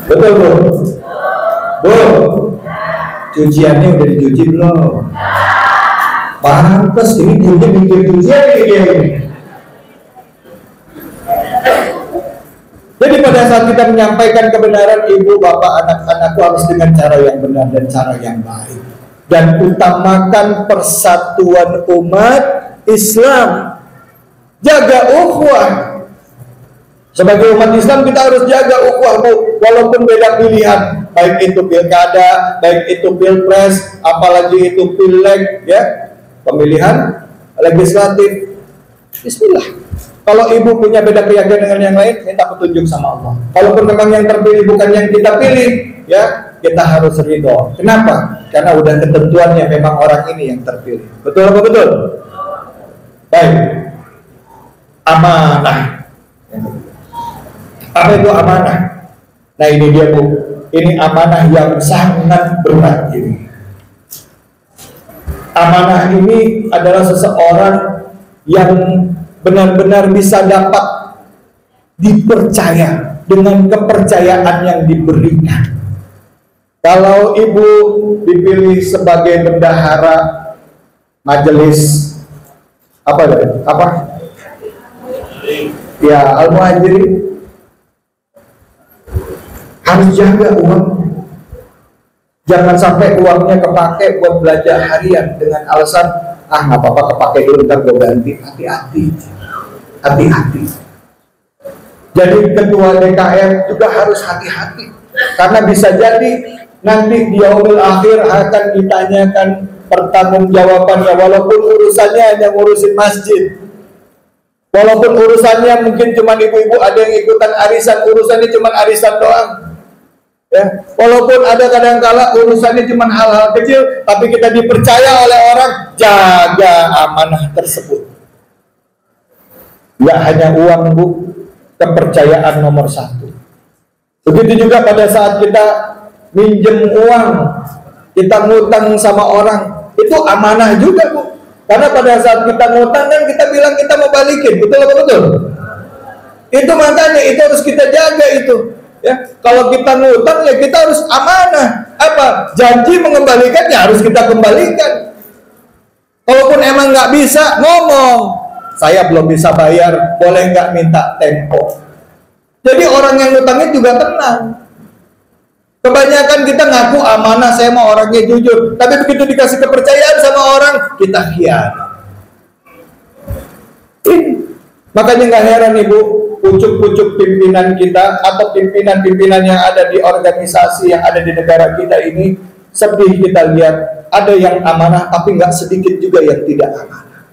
Betul bu. Cuciannya udah dicuci belum? Pantes ini mikir cucian ini. Jadi pada saat kita menyampaikan kebenaran, ibu, bapak, anak-anakku harus dengan cara yang benar dan cara yang baik. Dan utamakan persatuan umat Islam. Jaga ukhuwah. Sebagai umat Islam kita harus jaga ukhuwah, walaupun beda pilihan, baik itu pilkada, baik itu pilpres, apalagi itu pileg, ya. Pemilihan legislatif. Bismillah. Kalau ibu punya beda keyakinan dengan yang lain, minta petunjuk sama Allah. Kalaupun memang yang terpilih bukan yang kita pilih, ya kita harus ridho. Kenapa? Karena udah ketentuannya memang orang ini yang terpilih. Betul apa betul? Baik. Amanah. Apa itu amanah? Nah ini dia bu. Ini amanah yang sangat berat ini. Amanah ini adalah seseorang yang benar-benar bisa dapat dipercaya dengan kepercayaan yang diberikan. Kalau ibu dipilih sebagai bendahara majelis apa? Ya, Al-Muhajirin, harus jaga uang. Jangan sampai uangnya kepake buat belanja harian dengan alasan nggak apa-apa kepake dulu ntar gue ganti. Hati-hati. Jadi ketua DKM juga harus hati-hati, karena bisa jadi nanti di yaumil akhir akan ditanyakan pertanggungjawabannya, walaupun urusannya hanya ngurusin masjid, Walaupun urusannya mungkin cuma ibu-ibu ada yang ikutan arisan, urusannya cuma arisan doang. Ya, walaupun ada kadang-kala urusannya cuma hal-hal kecil, tapi kita dipercaya oleh orang, jaga amanah tersebut. Gak hanya uang, Bu, kepercayaan nomor 1. Begitu juga pada saat kita minjem uang, kita ngutang sama orang, itu amanah juga, Bu. Karena pada saat kita ngutang kan kita bilang kita mau balikin, betul apa betul? Itu makanya itu harus kita jaga itu. Ya, kalau kita ngutang ya kita harus amanah. Apa? Janji mengembalikannya harus kita kembalikan. Kalaupun emang nggak bisa, ngomong, saya belum bisa bayar, boleh nggak minta tempo. Jadi orang yang ngutangnya juga tenang. Kebanyakan kita ngaku amanah, saya mau orangnya jujur, tapi begitu dikasih kepercayaan sama orang, kita khianat. Makanya nggak heran Ibu, pucuk-pucuk pimpinan kita atau pimpinan-pimpinan yang ada di organisasi yang ada di negara kita ini, sedih kita lihat ada yang amanah, tapi nggak sedikit juga yang tidak amanah.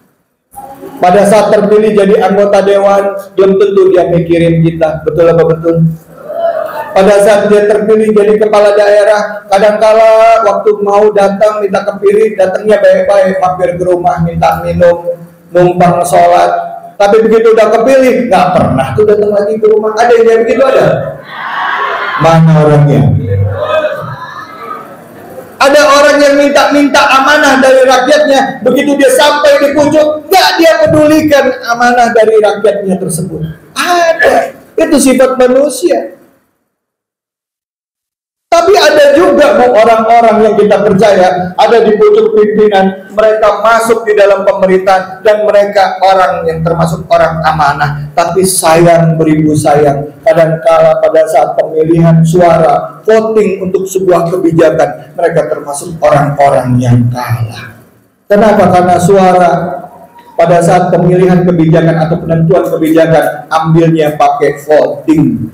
Pada saat terpilih jadi anggota dewan, belum tentu dia mikirin kita, betul apa betul? Pada saat dia terpilih jadi kepala daerah, kadangkala waktu mau datang minta kepilih, datangnya baik-baik, mampir ke rumah, minta minum, numpang sholat. Tapi begitu udah kepilih, nggak pernah tuh datang lagi ke rumah. Ada yang begitu ada? Mana orangnya? Ada orang yang minta amanah dari rakyatnya, begitu dia sampai di puncak, nggak dia pedulikan amanah dari rakyatnya tersebut. Ada, itu sifat manusia. Tapi ada juga orang-orang yang kita percaya ada di pucuk pimpinan, mereka masuk di dalam pemerintahan dan mereka orang yang termasuk orang amanah, tapi sayang beribu sayang. Kadangkala pada saat pemilihan suara, voting untuk sebuah kebijakan, mereka termasuk orang-orang yang kalah. Kenapa? Karena suara pada saat pemilihan kebijakan atau penentuan kebijakan ambilnya pakai voting,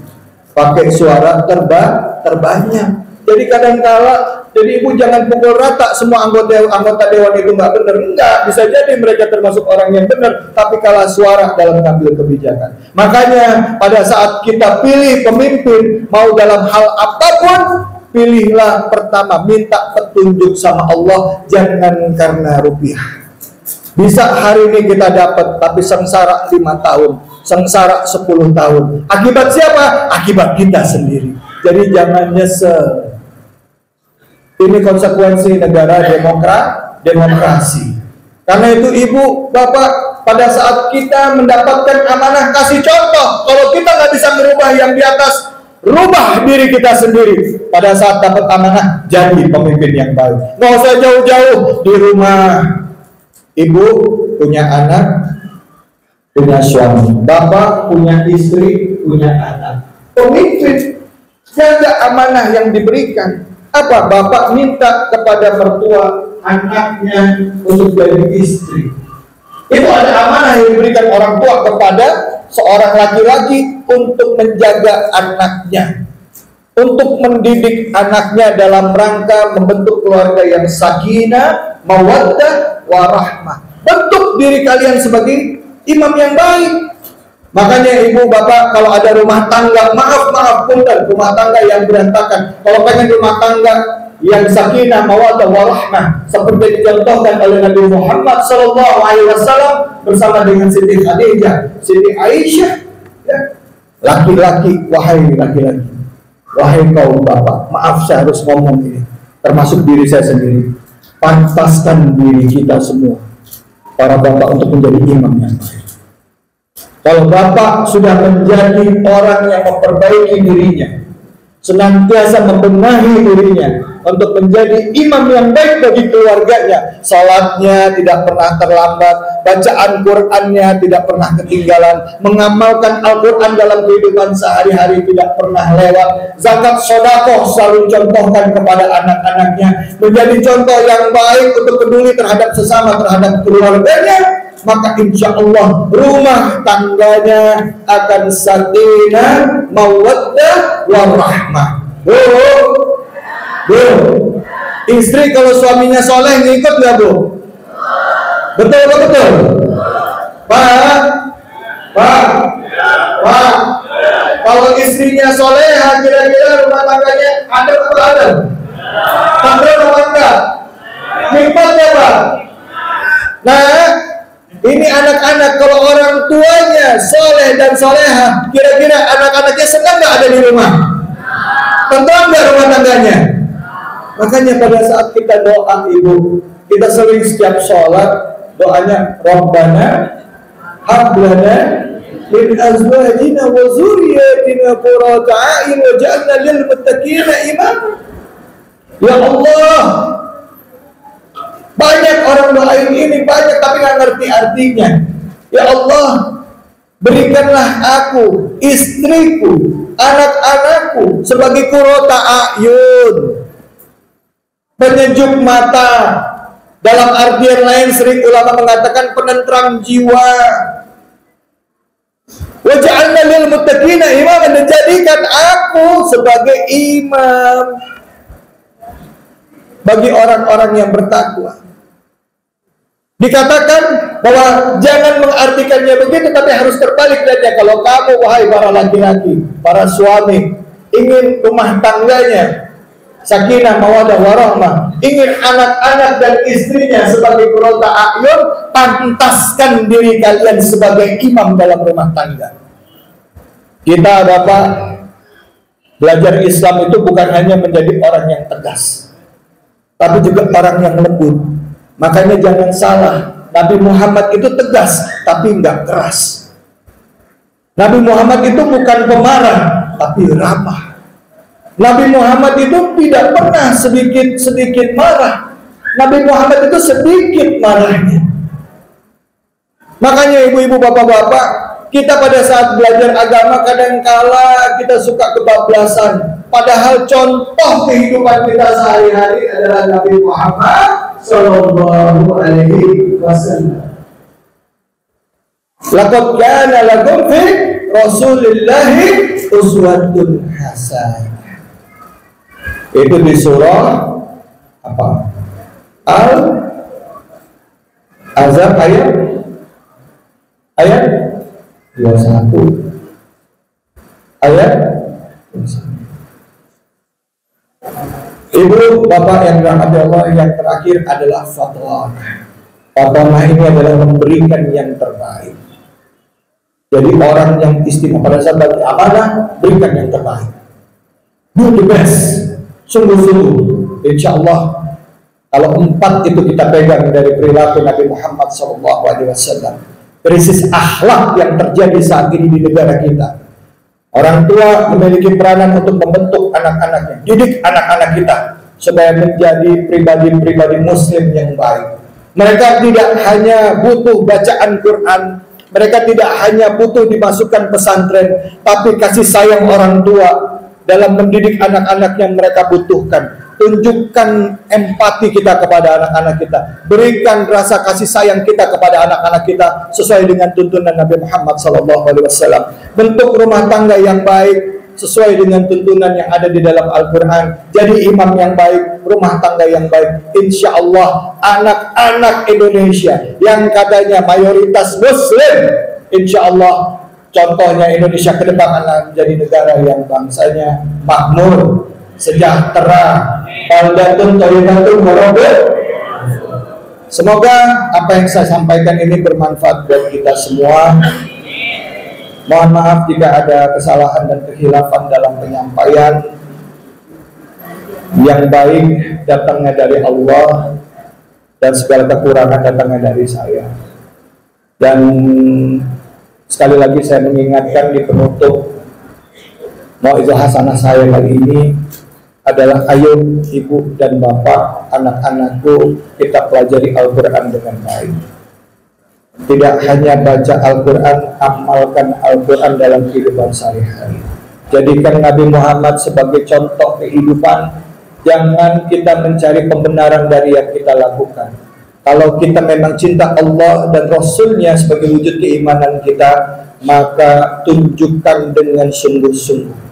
pakai suara terbanyak. Jadi kadangkala, jadi Ibu jangan pukul rata semua anggota dewan itu nggak benar. Enggak, bisa jadi mereka termasuk orang yang benar, tapi kalah suara dalam mengambil kebijakan. Makanya pada saat kita pilih pemimpin, mau dalam hal apapun, pilihlah pertama minta petunjuk sama Allah, jangan karena rupiah. Bisa hari ini kita dapat, tapi sengsara 5 tahun, sengsara 10 tahun. Akibat siapa? Akibat kita sendiri. Jadi jangan nyesel. Ini konsekuensi negara demokrasi. Karena itu Ibu, Bapak, pada saat kita mendapatkan amanah, kasih contoh. Kalau kita nggak bisa merubah yang di atas, rubah diri kita sendiri. Pada saat dapat amanah, jadi pemimpin yang baik. Nggak usah jauh-jauh, di rumah. Ibu punya anak, punya suami. Bapak punya istri, punya anak. Pemimpin, jaga amanah yang diberikan. Apa? Bapak minta kepada mertua anaknya untuk jadi istri. Itu ada amanah yang diberikan orang tua kepada seorang laki-laki untuk menjaga anaknya, untuk mendidik anaknya dalam rangka membentuk keluarga yang sakinah, mawaddah, warahmah. Bentuk diri kalian sebagai imam yang baik. Makanya Ibu Bapak kalau ada rumah tangga, maaf punten, rumah tangga yang berantakan, kalau pengen rumah tangga yang sakinah, mawaddah, warahmah seperti dicontohkan oleh Nabi Muhammad SAW bersama dengan Siti Khadijah, Siti Aisyah, ya. Laki-laki, wahai laki-laki, wahai kaum bapak, maaf saya harus ngomong ini, termasuk diri saya sendiri, pantaskan diri kita semua, para bapak, untuk menjadi imam yang baik. Kalau bapak sudah menjadi orang yang memperbaiki dirinya, senantiasa membenahi dirinya untuk menjadi imam yang baik bagi keluarganya, salatnya tidak pernah terlambat, bacaan Qur'annya tidak pernah ketinggalan, mengamalkan Al-Quran dalam kehidupan sehari-hari tidak pernah lewat, zakat sedekah selalu contohkan kepada anak-anaknya, menjadi contoh yang baik untuk peduli terhadap sesama, terhadap keluarganya, maka insya Allah rumah tangganya akan sakinah, mawaddah, warahmah. Bu, istri kalau suaminya soleh ngikut nggak Bu? Betul apa betul? Pak, Pak, kalau istrinya soleha, kira-kira rumah tangganya ada atau ada? Tanggal apa enggak? Nikmatnya Pak. Nah, ini anak-anak, kalau orang tuanya soleh dan soleha, kira-kira anak-anaknya senang nggak ada di rumah? Tenang nggak rumah tangganya? Makanya pada saat kita doa ibu, kita sering setiap sholat doanya Rabbana hablana min azwajina wa zurriyatina qurrata a'yun waj'alna lil muttaqina imama. Ya Allah, banyak orang doain ini banyak tapi nggak ngerti artinya. Ya Allah, berikanlah aku, istriku, anak-anakku sebagai qurrata a'yun, penyejuk mata. Dalam artian lain sering ulama mengatakan penentram jiwa. Waj'alna lil muttaqina imam, menjadikan aku sebagai imam bagi orang-orang yang bertakwa. Dikatakan bahwa jangan mengartikannya begitu, tapi harus terbalik saja. Kalau kamu, wahai para laki-laki, para suami, ingin rumah tangganya sakinah, mawaddah, warahmah, ingin anak-anak dan istrinya sebagai qurrata a'yun, pantaskan diri kalian sebagai imam dalam rumah tangga. Kita Bapak belajar Islam itu bukan hanya menjadi orang yang tegas, tapi juga orang yang lembut. Makanya jangan salah, Nabi Muhammad itu tegas tapi enggak keras. Nabi Muhammad itu bukan pemarah tapi ramah. Nabi Muhammad itu tidak pernah sedikit marah. Nabi Muhammad itu sedikit marahnya. Makanya ibu-ibu, bapak-bapak, kita pada saat belajar agama kadangkala kita suka kebablasan. Padahal contoh kehidupan kita sehari-hari adalah Nabi Muhammad Sallallahu Alaihi Wasallam. Laqad kana lakum fi Rasulillahi uswatun hasanah. Itu di surah apa? Al-Ahzab ayat 21. Ayat 21. Ibu bapak yang dirahmati Allah, yang terakhir adalah fatwa. Fatwa ini adalah memberikan yang terbaik. Jadi orang yang istimewa pada saat bagi amanah, berikan yang terbaik. Do the best. Sungguh-sungguh, insya Allah kalau 4 itu kita pegang dari perilaku Nabi Muhammad SAW, krisis akhlak yang terjadi saat ini di negara kita. Orang tua memiliki peranan untuk membentuk anak-anaknya, didik anak-anak kita supaya menjadi pribadi-pribadi Muslim yang baik. Mereka tidak hanya butuh bacaan Quran, mereka tidak hanya butuh dimasukkan pesantren, tapi kasih sayang orang tua dalam mendidik anak-anak yang mereka butuhkan. Tunjukkan empati kita kepada anak-anak kita. Berikan rasa kasih sayang kita kepada anak-anak kita sesuai dengan tuntunan Nabi Muhammad SAW. Bentuk rumah tangga yang baik sesuai dengan tuntunan yang ada di dalam Al-Quran. Jadi imam yang baik, rumah tangga yang baik. Insya Allah anak-anak Indonesia yang katanya mayoritas Muslim, insya Allah contohnya Indonesia ke depan akan menjadi negara yang bangsanya makmur, sejahtera, baldatun thayyibatun warabbil. Semoga apa yang saya sampaikan ini bermanfaat buat kita semua. Mohon maaf jika ada kesalahan dan kekhilafan dalam penyampaian. Yang baik datangnya dari Allah dan segala kekurangan datangnya dari saya. Dan sekali lagi saya mengingatkan di penutup mau'izah hasanah saya kali ini adalah ayo ibu dan bapak, anak-anakku, kita pelajari Al-Quran dengan baik. Tidak hanya baca Al-Quran, amalkan Al-Quran dalam kehidupan sehari-hari. Jadikan Nabi Muhammad sebagai contoh kehidupan. Jangan kita mencari pembenaran dari yang kita lakukan. Kalau kita memang cinta Allah dan Rasulnya sebagai wujud keimanan kita, maka tunjukkan dengan sungguh-sungguh.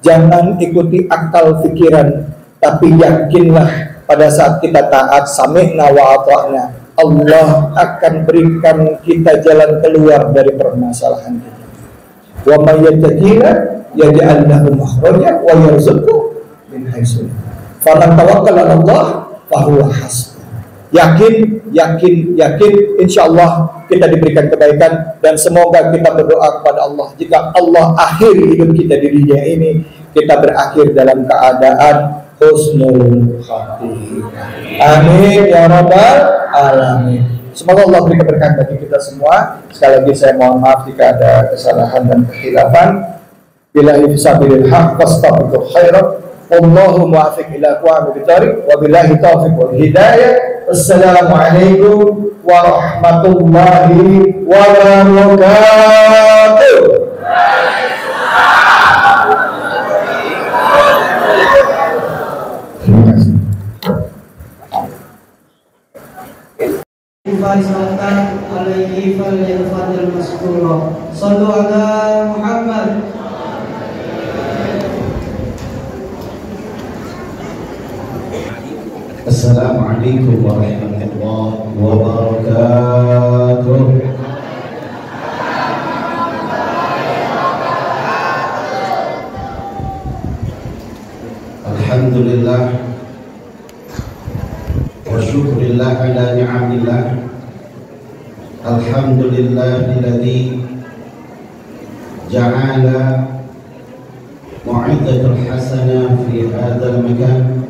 Jangan ikuti akal pikiran, tapi yakinlah pada saat kita taat, sami'na wa ata'na, Allah akan berikan kita jalan keluar dari permasalahan kita. Wa may yattaqilla yaj'al lahu makhraja wa yarzuqhu min haitsu. Faman tawakkala 'ala Allah fa huwa hasbuh. Yakin, insyaallah kita diberikan kebaikan, dan semoga kita berdoa kepada Allah jika Allah akhiri hidup kita di dunia ini, kita berakhir dalam keadaan husnul khatimah. Amin ya rabbal alamin. Semoga Allah beri keberkahan bagi kita semua. Sekali lagi saya mohon maaf jika ada kesalahan dan kekhilafan. Billahi fisabilil haq fastabiqul khairat. Wallahu muwaffiq ila aqwamit thariq wa billahi taufiq wal hidayah. Assalamualaikum warahmatullahi wabarakatuh. Terima kasih. Farisatan alaihi falyafadhil maskura. Sallu ala Muhammad. Assalamualaikum warahmatullahi wabarakatuh. Alhamdulillah wa syukurillah ala ni'amillah. Alhamdulillahilladzi ja'ala mu'iddatul hasanah fi hadzal makan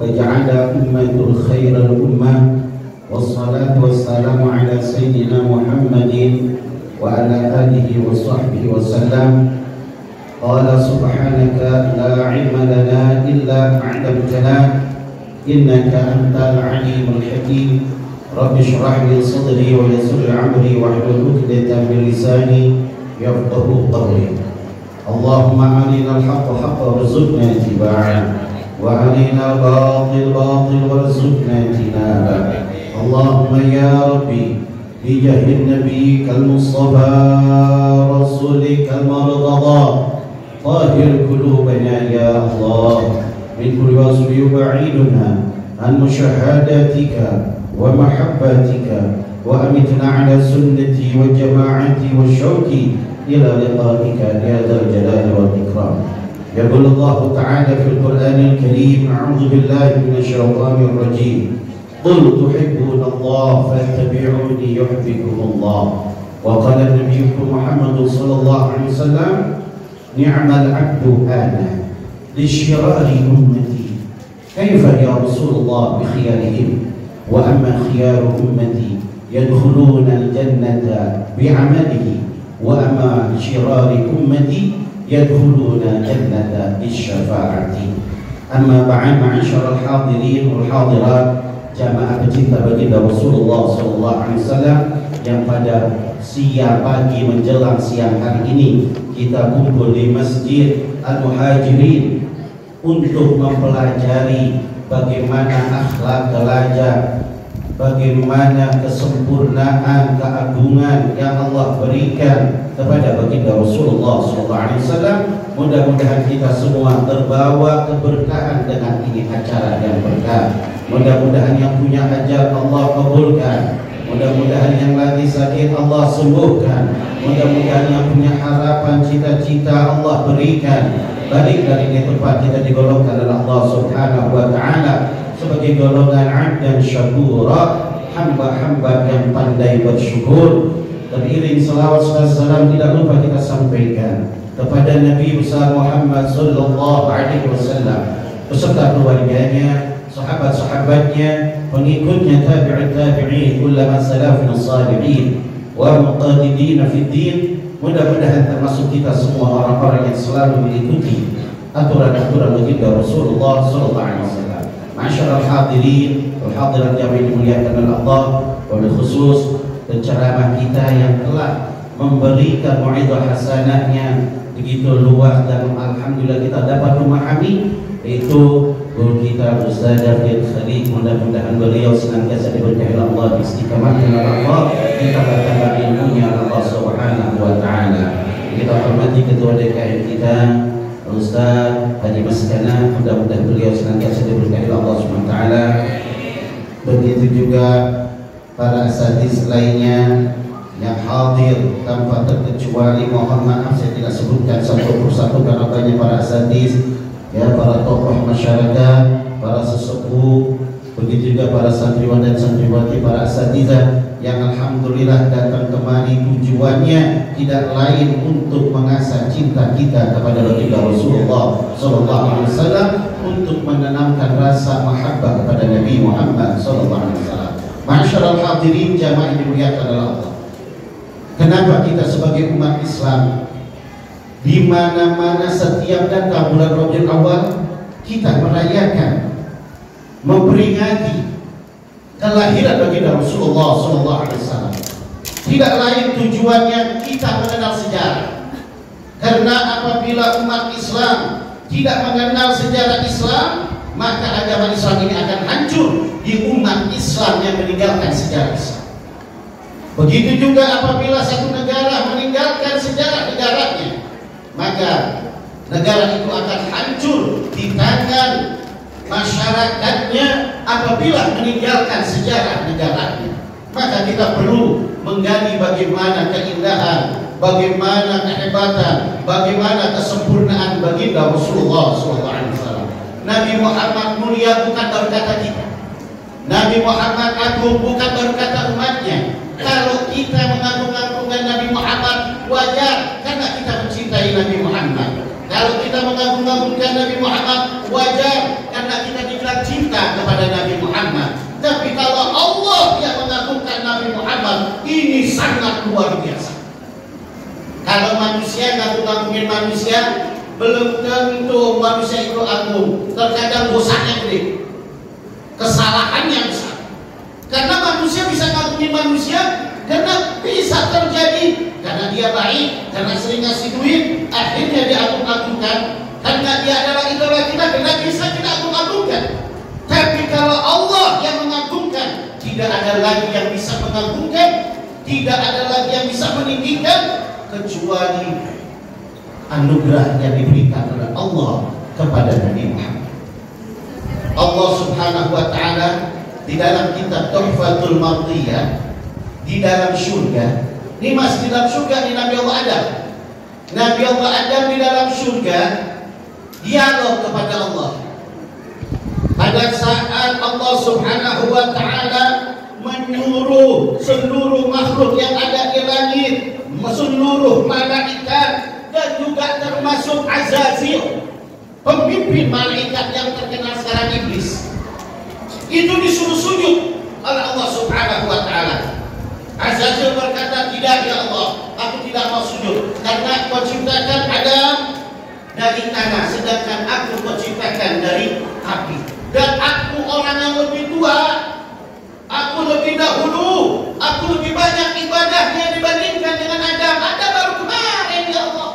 وجعل أمة الخير الأمة والصلاة والسلام على سيدنا محمد وعلى آله وصحبه وسلم. قال سبحانك لا علم لنا إلا ما علمتنا إنك أنت العليم الحكيم. رب اشرح لي صدري ويسر لي أمري واحلل عقدة من لساني يفقهوا قولي. اللهم أرنا الحق حقا وارزقنا اتباعه وعلينا باطل باطل وارزقنا اجتنابه. اللهم يا ربي بجاه النبي المصطفى رسولك المرتضى طاهر قلوبنا يا الله من كل وصف يبعدنا عن مشاهدتك ومحبتك، وأمتنا على سنتي وجماعتي وشوقي إلى لقائك يا ذا الجلال والإكرام. يقول الله تعالى في القرآن الكريم: أعوذ بالله من الشيطان الرجيم، قل تحبون الله فاتبعوني يحببكم الله. وقال نبيكم محمد صلى الله عليه وسلم: نعم العبد أنا لشرار أمتي، كيف يا رسول الله بخيارهم؟ وأما خيار أمتي يدخلون الجنة بعمله، وأما شرار أمتي يدخلون جنة بالشفاعة. أما بعد، معاشر الحاضرين والحاضرات، jamaah pecinta baginda Rasulullah SAW yang pada siang pagi menjelang siang hari ini kita kumpul di Masjid Al-Muhajirin untuk mempelajari bagaimana akhlak teladan, bagaimana kesempurnaan keagungan yang Allah berikan kepada baginda Rasulullah SAW. Mudah-mudahan kita semua terbawa keberkahan dengan ini acara yang berkah. Mudah-mudahan yang punya hajat Allah kabulkan. Mudah-mudahan yang lagi sakit Allah sembuhkan. Mudah-mudahan yang punya harapan cita-cita Allah berikan. Balik dari tempat kita digolongkan oleh Allah Subhanahu wa Ta'ala sebagai golongan abdan syakura, hamba-hamba yang pandai bersyukur. Teriring selawat dan salam tidak lupa kita sampaikan kepada Nabi besar Muhammad sallallahu alaihi wasallam beserta keluarganya, sahabat-sahabatnya, pengikutnya tabi'ut tabi'in, ulama salafin salihin wa muqaddidin fid din. Mudah-mudahan termasuk kita semua orang-orang yang selalu mengikuti aturan-aturan baginda Rasulullah sallallahu alaihi wasallam. Masyaallah hadirin wal hadirat yang dimuliakan oleh Allah, wabil khusus penceramah kita yang telah memberikan mau'izah hasanahnya begitu luas dan alhamdulillah kita dapat memahami, yaitu guru kita Ustaz David Khalid. Mudah-mudahan beliau senantiasa diberkahi Allah, istiqamahkan Allah, kita bertambah ilmunya Allah Subhanahu wa Ta'ala. Kita hormati ketua DKM kita Ustaz Haji Maskana, mudah-mudahan beliau senantiasa diberkahi Allah Subhanahu wa Ta'ala. Begitu juga para asatidz lainnya yang hadir tanpa terkecuali. Mohon maaf saya tidak sebutkan satu persatu karena banyak para asatidz, ya, para tokoh masyarakat, para sesepuh, begitu juga para santriwan dan santriwati, para asatidzah yang alhamdulillah datang kemari tujuannya tidak lain untuk mengasah cinta kita kepada baginda Rasulullah sallallahu alaihi wasallam, untuk menanamkan rasa mahabbah kepada Nabi Muhammad sallallahu alaihi wasallam. Masyarul hadirin jamaah yang dimuliakan oleh Allah. Kenapa kita sebagai umat Islam di mana-mana setiap datang bulan Rabiul Awal kita merayakan, memperingati kelahiran baginda Rasulullah SAW? Tidak lain tujuannya kita mengenal sejarah. Karena apabila umat Islam tidak mengenal sejarah Islam, maka agama Islam ini akan hancur di umat Islam yang meninggalkan sejarah Islam. Begitu juga apabila satu negara meninggalkan sejarah negaranya, maka negara itu akan hancur di tangan masyarakatnya apabila meninggalkan sejarah negaranya. Maka kita perlu menggali bagaimana keindahan, bagaimana kehebatan, bagaimana kesempurnaan baginda Rasulullah SAW. Nabi Muhammad mulia bukan baru kata kita, Nabi Muhammad agung bukan baru kata umatnya. Kalau kita mengagung-agungkan Nabi Muhammad, wajar karena kita mencintai Nabi Muhammad. Kalau kita mengagung-agungkan Nabi Muhammad, wajar karena kita dibilang cinta kepada Nabi Muhammad. Tapi kalau Allah yang mengagungkan Nabi Muhammad, ini sangat luar biasa. Kalau manusia ngagung-agungin manusia, belum tentu manusia itu agung. Terkadang dosanya gede, kesalahannya besar. Karena manusia bisa ngagungin manusia, karena bisa terjadi karena dia baik, karena sering ngasih duit, akhirnya dia agung-agungkan. Karena dia adalah idola kita, karena bisa kita agung-agungkan. Tapi kalau Allah yang mengagungkan, tidak ada lagi yang bisa mengagungkan, tidak ada lagi yang bisa meninggikan, kecuali anugerah yang diberikan oleh Allah kepada Nabi Muhammad. Allah Subhanahu wa Ta'ala di dalam kitab Tuhfatul Mardiyah, di dalam surga, ini masih di dalam surga, ini Nabi Allah Adam. Nabi Allah Adam di dalam surga dialog kepada Allah. Pada saat Allah Subhanahu wa Ta'ala menyuruh seluruh makhluk yang ada di langit, seluruh malaikat, dan juga termasuk Azazil, pemimpin malaikat yang terkenal sekarang iblis, itu disuruh sujud oleh Allah Subhanahu wa Ta'ala. Azazil berkata, tidak ya Allah, aku tidak mau sujud, karena kau ciptakan Adam dari tanah, sedangkan aku kau ciptakan dari api, dan aku orang yang lebih tua, aku lebih dahulu, aku lebih banyak ibadahnya dibandingkan dengan Adam. Adam baru kemarin ya Allah,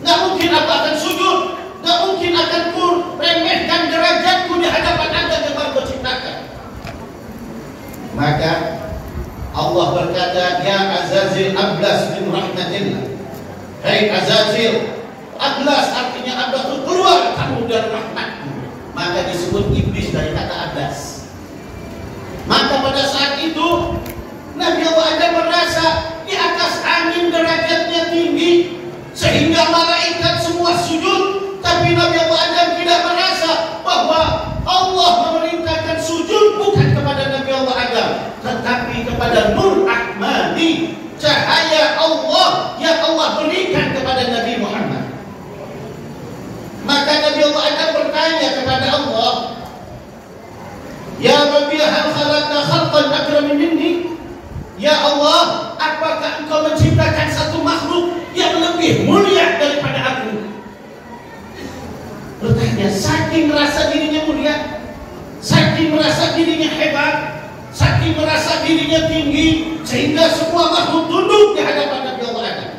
nggak mungkin aku akan sujud, nggak mungkin akan kuremehkan derajatku di hadapan Anda yang baru kau ciptakan. Maka Allah berkata, ya Azazil ablas min rahmatillah. Hei Azazil, ablas artinya ablas itu keluar kamu dari rahmatku. Maka disebut iblis dari kata ablas. Maka pada saat itu Nabi Allah Adam merasa di atas angin derajatnya tinggi sehingga malaikat semua sujud, tapi Nabi Allah Adam tidak merasa bahwa Allah memerintahkan sujud bukan kepada Nabi Allah Adam, tetapi kepada Nur Ahmadi, cahaya Allah yang Allah berikan kepada Nabi Muhammad. Maka Nabi Allah Adam bertanya kepada Allah, ya Rabbi, hal khalaqta khalqan akramin minni? Ya Allah, apakah engkau menciptakan satu makhluk yang lebih mulia daripada aku? Bertanya, saking merasa dirinya mulia, saking merasa dirinya hebat, saking merasa dirinya tinggi, sehingga semua makhluk tunduk di hadapan Nabi Allah Adam.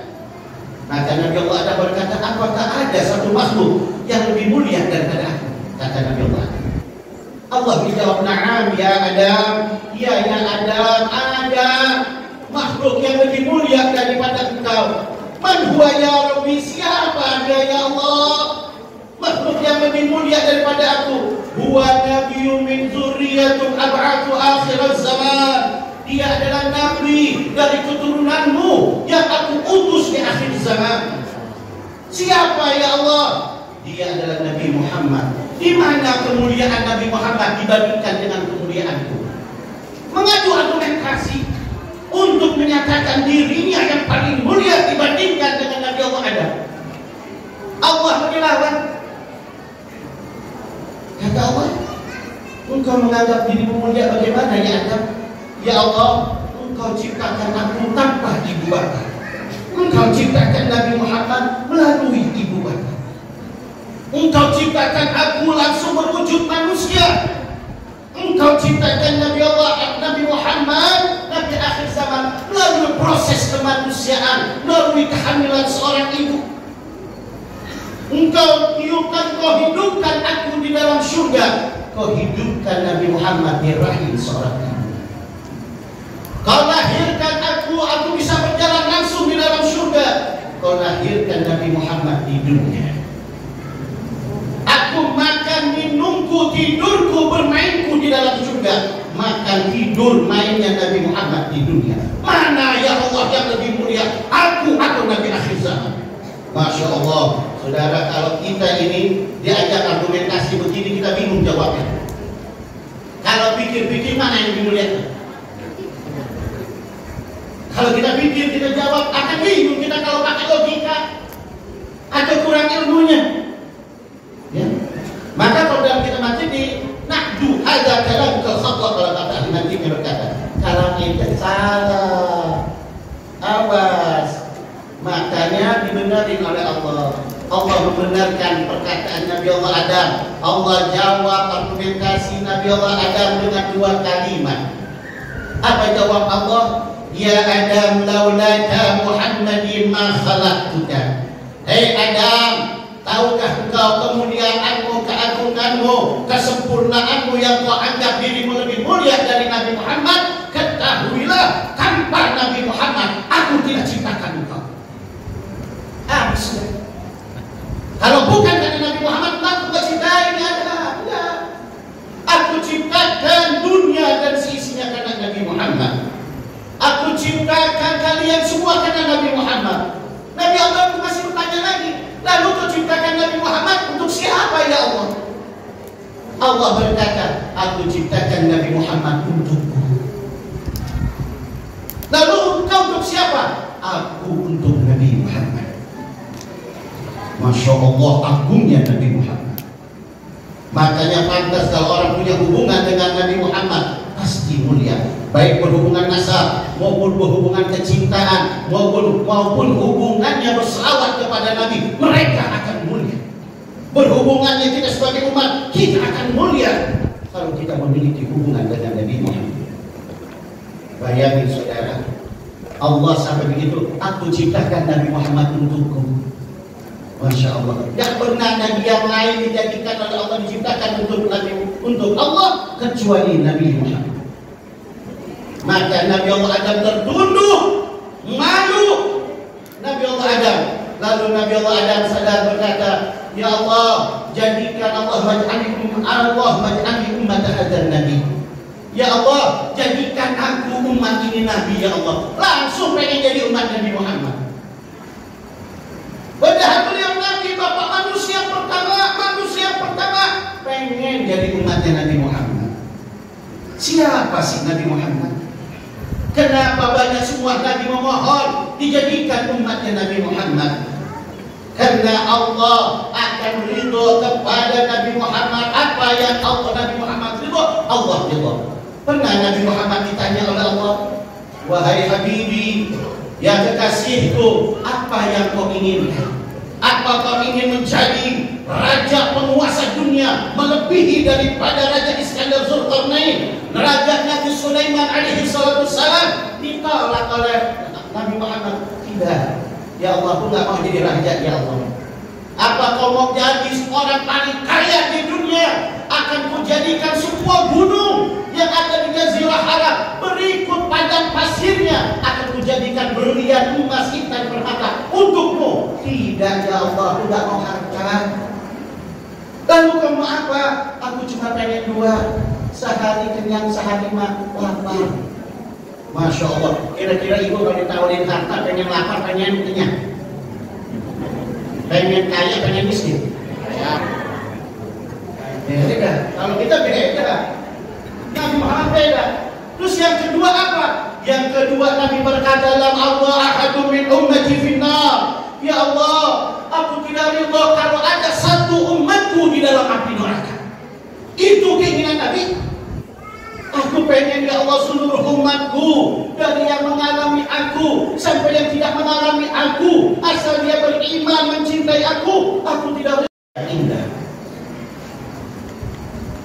Maka Nabi Allah Adam berkata, apakah ada satu makhluk yang lebih mulia daripada aku? Kata Nabi Allah Adam. Allah menjawab, na'am ya Adam, ya Adam, ada makhluk yang lebih mulia daripada engkau. Man huwa ya Rabbi, siapa dia ya Allah? Makhluk yang lebih mulia daripada aku. Huwa nabiyyun min dzurriyyatin ab'atu akhir zaman. dia adalah nabi dari keturunanmu yang aku utus di akhir zaman. Siapa ya Allah? Dia adalah Nabi Muhammad. Di mana kemuliaan Nabi Muhammad dibandingkan dengan kemuliaanku? Mengadu argumentasi untuk menyatakan dirinya yang paling mulia dibandingkan dengan Nabi Allah Adam. Allah melawan. Kata Allah, engkau menganggap dirimu mulia bagaimana ya Adam? Ya Allah, engkau ciptakan aku tanpa ibu bapa. Engkau ciptakan Nabi Muhammad melalui ibu bapa. Engkau ciptakan aku langsung berwujud manusia. Engkau ciptakan Nabi Allah, Nabi Muhammad, Nabi akhir zaman melalui proses kemanusiaan, melalui kehamilan seorang ibu. Engkau hidupkan aku di dalam surga. Kau hidupkan Nabi Muhammad di rahim seorang ibu. Kau lahirkan aku bisa berjalan langsung di dalam surga. Kau lahirkan Nabi Muhammad di dunia. Aku makan, minumku, tidurku, bermainku di dalam surga. Makan, tidur, mainnya Nabi Muhammad di dunia. Mana ya Allah yang lebih mulia? Aku atau Nabi akhir zaman? Masya Allah, saudara, kalau kita ini diajak argumentasi begini kita bingung jawabnya. Kalau pikir-pikir mana yang lebih mulia? Kalau kita pikir, kita jawab, akan bingung kita kalau pakai logika atau kurang ilmunya. Ya. Maka kalau dalam kita mati di nahdu ada kalam khata, kalau kata ahli mantiq berkata kalam itu salah, awas. Makanya dibenarin oleh Allah. Allah membenarkan perkataan Nabi Allah Adam. Allah jawab argumentasi Nabi Allah Adam dengan dua kalimat. Apa jawab Allah? Ya Adam, laulaka Muhammadin ma khalaqtuka. Hei Adam, tahukah engkau kemuliaanmu, keagunganmu, kesempurnaanmu yang kau anggap dirimu lebih mulia dari Nabi Muhammad? Ketahuilah, tanpa Nabi Muhammad aku tidak ciptakan engkau. Sudah. Kalau bukan dari Nabi Muhammad, aku tidak ciptain Adam. Aku ciptakan dunia dan seisinya karena Nabi Muhammad. Aku ciptakan kalian semua karena Nabi Muhammad. Nabi Allah masih bertanya lagi, lalu kau ciptakan Nabi Muhammad untuk siapa ya Allah? Allah berkata, aku ciptakan Nabi Muhammad untukku. Lalu kau untuk siapa? Aku untuk Nabi Muhammad. Masya Allah, agungnya Nabi Muhammad. Makanya pantas kalau orang punya hubungan dengan Nabi Muhammad pasti mulia, baik berhubungan nasab maupun berhubungan kecintaan maupun hubungannya berselawat kepada Nabi, mereka akan mulia. Berhubungannya kita sebagai umat, kita akan mulia kalau kita memiliki hubungan dengan Nabi Muhammad. Bayangin saudara, Allah sampai begitu, aku ciptakan Nabi Muhammad untukku. Masya Allah, tidak pernah Nabi yang lain dijadikan oleh Allah diciptakan untuk Allah kecuali Nabi Muhammad. Maka Nabi Allah Adam tertunduk, malu Nabi Allah Adam. Lalu Nabi Allah Adam sadar berkata, ya Allah, jadikan Allah maj'ali umat hadzal Nabi. Ya Allah, jadikan aku umat ini Nabi ya Allah. Langsung pengen jadi umat Nabi Muhammad. Padahal beliau Nabi, bapak manusia pertama pengen jadi umatnya Nabi Muhammad. Siapa sih Nabi Muhammad? Kenapa banyak semua Nabi memohon dijadikan umatnya Nabi Muhammad? Karena Allah akan ridho kepada Nabi Muhammad. Apa yang Allah Nabi Muhammad ridho, Allah ridho. Pernah Nabi Muhammad ditanya oleh Allah, wahai Habibi, ya kekasihku, apa yang kau inginkan? Apa kau ingin menjadi raja penguasa dunia melebihi daripada Raja Iskandar Zulkarnain, Raja Nabi Sulaiman alaihi salatu wassalam? Ditolak oleh Nabi Muhammad. Tidak, ya Allah, aku nggak mau jadi raja ya Allah. Apa kau mau jadi orang paling kaya di dunia? Akan kujadikan sebuah gunung yang ada di Jazirah Arab, berikut padang pasirnya akan kujadikan berlian, emas, intan, permata untukmu. Tidak ya Allah, aku tidak mau harta. Lalu kamu apa? Aku cuma pengen dua, sehari kenyang, sehari lapar. Masya Allah. Kira-kira ibu kalau ditawarin harta, pengen lapar, pengen kenyang, pengen kaya, pengen miskin? Beda. Kalau kita beda. Nabi Muhammad beda. Terus yang kedua apa? Yang kedua Nabi berkata dalam Allah ahadun min ummati finnar. Ya Allah, aku tidak ridha kalau ada satu umatku di dalam api neraka. Itu keinginan Nabi. Aku pengen ya Allah seluruh umatku, dari yang mengalami aku sampai yang tidak mengalami aku, asal dia beriman mencintai aku tidak indah.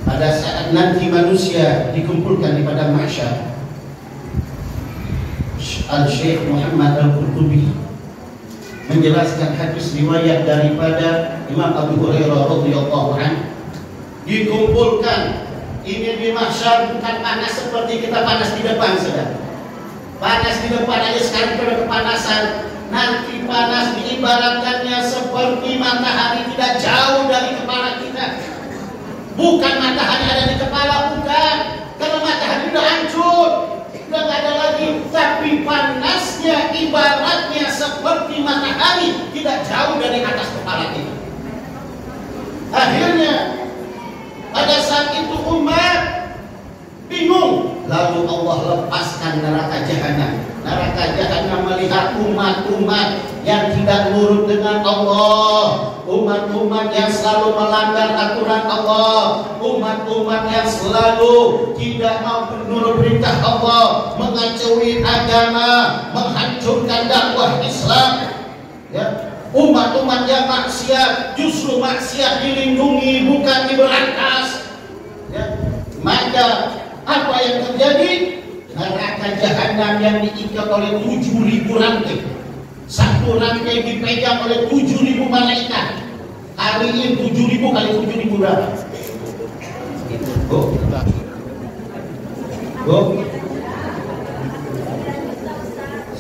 Pada saat nanti manusia dikumpulkan di padang mahsyar, Al-Syekh Muhammad Al-Qurtubi menjelaskan hadis riwayat daripada Imam Abu Hurairah radhiyallahu anhu, dikumpulkan ini di mahsyar bukan panas seperti kita panas di depan, saudara. Panas di depan aja sekarang kita kepanasan. Nanti panas diibaratkannya seperti matahari tidak jauh dari kepala kita. Bukan matahari ada di kepala, bukan. Karena matahari udah hancur, udah nggak ada lagi. Tapi panasnya ibaratnya seperti matahari tidak jauh dari atas kepala kita. Akhirnya pada saat itu umat bingung, lalu Allah lepaskan neraka jahanam. Neraka jahanam melihat umat-umat yang tidak nurut dengan Allah, umat-umat yang selalu melanggar aturan Allah, umat-umat yang selalu tidak mau menurut perintah Allah, mengacauin agama, menghancurkan dakwah Islam, ya. Umat-umat yang maksiat, justru maksiat dilindungi bukan diberantas, ya. Maka apa yang terjadi? Neraka jahanam yang diikat oleh 7.000 rantai. Satu rantai dipegang oleh 7.000 malaikat. Hari ini 7.000 kali 7.000 berapa? Go.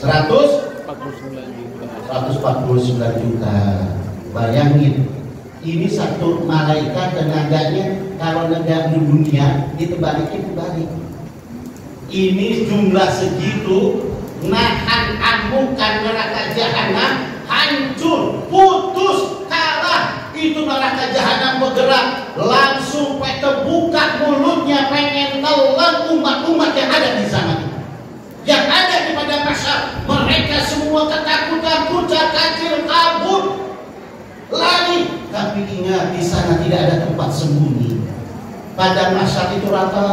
149 juta. Bayangin, ini satu malaikat tenaganya kalau negara dunia ditebalikin kembali. Ini jumlah segitu, nahan amukan neraka jahanam, hancur, putus, kalah. Itu neraka jahanam bergerak, langsung terbuka mulutnya pengen telan umat-umat yang ada di sana. Yang ada di padang mahsyar, mereka semua ketakutan, kucar-kacir, kabur, lari. Tapi ingat, di sana tidak ada tempat sembunyi. Padang mahsyar itu rata,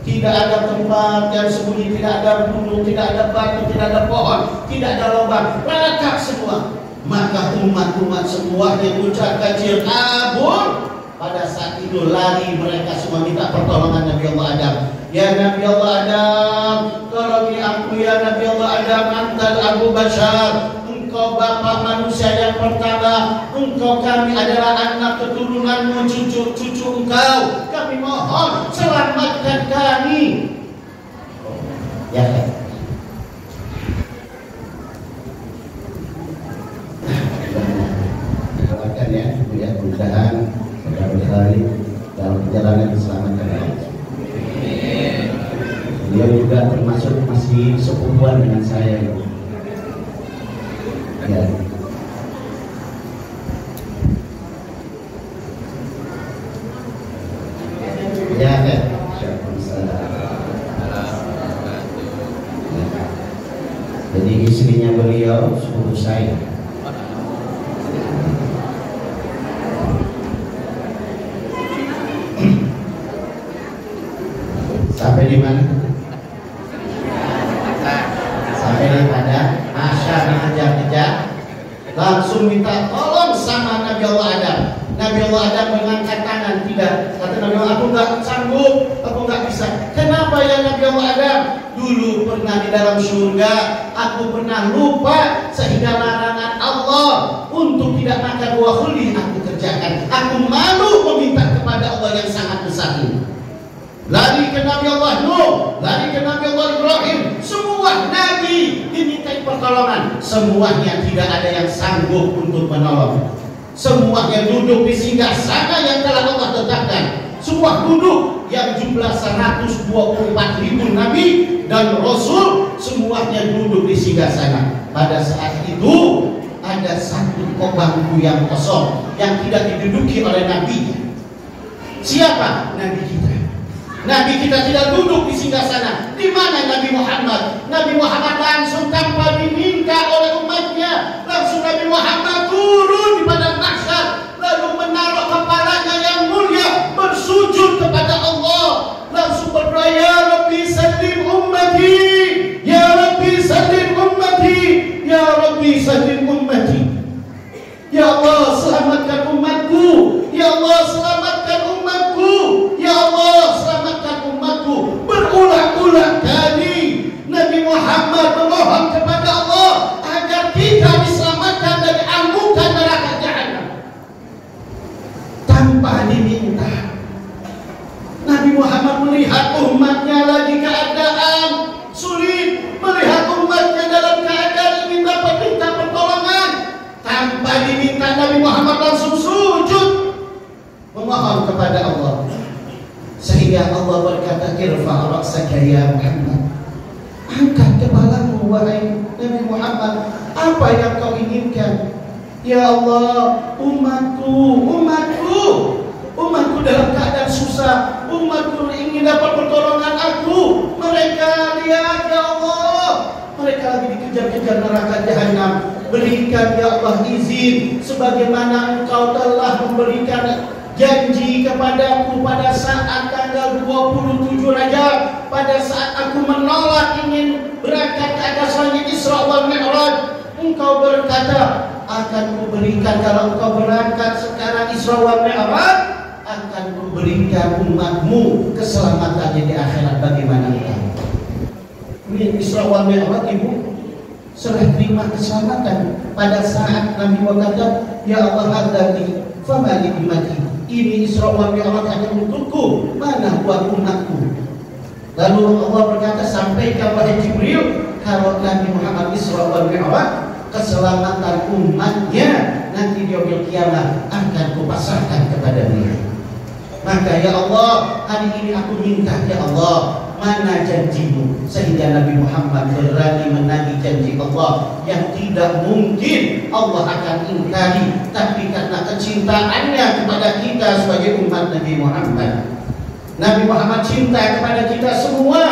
tidak ada tempat yang sembunyi, tidak ada gunung, tidak ada batu, tidak ada pohon, tidak ada lubang, rata semua. Maka umat-umat semuanya kucar-kacir, kabur. Pada saat itu lari mereka semua minta pertolongan Nabi Allah Adam. Ya Nabi Allah Adam, tolongi aku ya Nabi Allah Adam, antal Abu Bashar. Engkau bapa manusia yang pertama, engkau kami adalah anak keturunanmu, cucu engkau. Kami mohon selamatkan kami. Ya. Selamatkan ya, mudah-mudahan saudara-saudari dalam perjalanan diselamatkan Allah. Dia juga termasuk masih sepupuan dengan saya. Ya. Ya, ya. Jadi istrinya beliau sepupu saya. Sampai di mana? Sampai di padang mahsyar dikejar-kejar, langsung minta tolong sama Nabi Allah Adam. Nabi Allah Adam mengangkat tangan, tidak. Kata Nabi Allah, aku nggak sanggup, aku nggak bisa. Kenapa ya Nabi Allah Adam? Dulu pernah di dalam surga, aku pernah lupa sehingga larangan Allah untuk tidak makan buah khuldi aku kerjakan. Aku malu meminta kepada Allah yang sangat besar ini. Lari ke Nabi Allah Nuh, lari ke Nabi Allah Ibrahim. Semua Nabi dimintai pertolongan. Semuanya tidak ada yang sanggup untuk menolong. Semuanya duduk di singgah sana yang telah Allah tetapkan. Semua duduk yang jumlah 124.000 nabi dan rasul semuanya duduk di singgasana. Pada saat itu ada satu bangku yang kosong yang tidak diduduki oleh nabi. Siapa? Nabi kita. Nabi kita tidak duduk di singgasana. Di mana Nabi Muhammad? Nabi Muhammad langsung tanpa diminta oleh umatnya, langsung Nabi Muhammad turun di padang mahsyar, lalu menaruh kepalanya yang mulia bersujud kepada Allah, langsung berdoa, ya Rabbi sallim ummati, ya Rabbi sallim ummati, ya Rabbi sallim ummati. Ya Allah selamatkan umatku, ya Allah selamatkan umatku, ya Allah selamatkan umatku. Berulang-ulang kali Nabi Muhammad memohon kepada Allah agar kita diselamatkan dari amukan neraka jahanam tanpa diminta. Nabi Muhammad melihat umatnya lagi keadaan sulit, melihat umatnya dalam keadaan ingin dapat minta pertolongan. Tanpa diminta Nabi Muhammad langsung sujud memohon kepada Allah. Sehingga Allah berkata, irfa' ra'saka ya Muhammad, angkat kepalamu wahai Nabi Muhammad, apa yang kau inginkan? Ya Allah, umatku dalam keadaan susah, umatku ingin dapat pertolongan aku. Mereka lihat ya Allah, mereka lagi dikejar-kejar neraka jahanam. Berikan ya Allah izin sebagaimana Engkau telah memberikan janji kepadaku pada saat tanggal 27 Rajab, pada saat aku menolak ingin berangkat ke atas langit Isra wal Mi'raj. Engkau berkata, akan kuberikan kalau engkau berangkat sekarang Isra wal Mi'raj, akan kuberikan umatmu keselamatannya di akhirat. Bagaimana engkau? Ini Isra wal Mi'raj, Ibu serah terima keselamatan. Pada saat Nabi berkata, ya Allah hadzali famali ummati, ini Isra wal Mi'raj hanya untukku, mana buat umatku. Lalu Allah berkata, sampaikan wahai Jibril, kalau Nabi Muhammad Isra wal Mi'raj, keselamatan umatnya nanti di yaumil kiamat akan kupasrahkan kepada dia. Maka ya Allah, hari ini aku minta ya Allah, mana janjimu, sehingga Nabi Muhammad berani menagih janji Allah yang tidak mungkin Allah akan ingkari, tapi karena kecintaannya kepada kita sebagai umat Nabi Muhammad. Nabi Muhammad cinta kepada kita semua,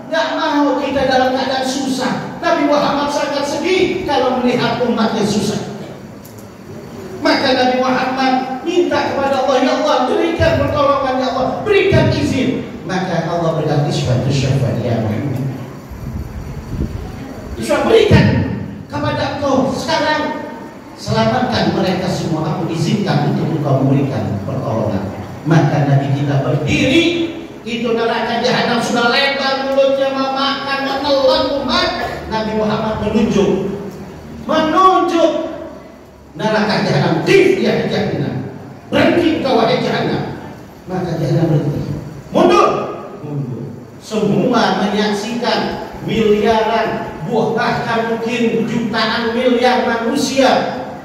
gak mau kita dalam keadaan susah. Nabi Muhammad sangat sedih kalau melihat umatnya susah. Maka Nabi Muhammad minta kepada Allah, ya Allah berikan pertolongan, ya Allah berikan izin. Maka Allah berkata, isfatu syafa'i ya Muhammad, bisa berikan kepada engkau sekarang, selamatkan mereka semua, aku izinkan untuk engkau memberikan pertolongan. Maka Nabi kita berdiri, itu neraka jahanam sudah lebar mulutnya memakan menelan umat. Nabi Muhammad menunjuk neraka jahanam, ya jahanam, berhenti kau wahai jahanam. Maka jahanam berhenti, mundur. Semua menyaksikan miliaran, bahkan mungkin jutaan miliar manusia,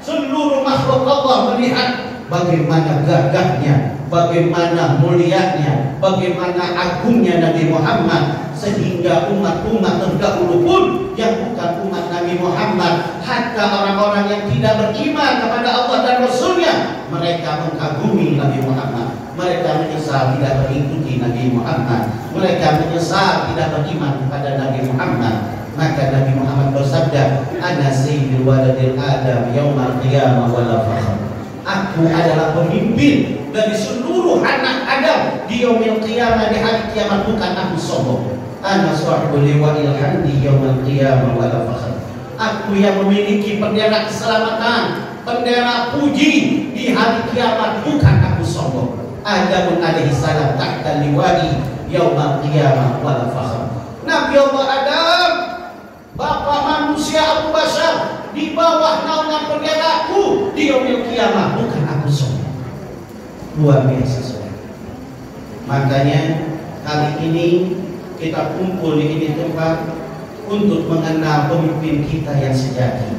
seluruh makhluk Allah melihat bagaimana gagahnya, bagaimana mulianya, bagaimana agungnya Nabi Muhammad, sehingga umat-umat terdahulu pun yang bukan umat Nabi Muhammad, hatta orang-orang yang tidak beriman kepada Allah dan Rasulnya, mereka mengagumi Nabi Muhammad. Mereka menyesal tidak mengikuti Nabi Muhammad, mereka menyesal tidak beriman kepada Nabi Muhammad. Maka Nabi Muhammad bersabda, ana sayyidul waladil adam yaumal qiyamah wala fakhr, aku adalah pemimpin dari seluruh anak Adam di yaumil qiyamah, di hari kiamat, bukan aku sombong. Ana sahibul liwa'il hamdi yaumal qiyamah wala fakhr, aku yang memiliki bendera keselamatan, bendera puji di hari kiamat, bukan aku sombong. Adamun alaihi salam tahta liwa'i yaumal qiyamah wala fakhr. Nabi Allah Adam, Bapak manusia Abu Bashar, di bawah naungan benderaku di yaumil qiyamah, bukan aku sombong. Luar biasa saudara. Makanya kali ini kita kumpul di ini tempat untuk mengenal pemimpin kita yang sejati,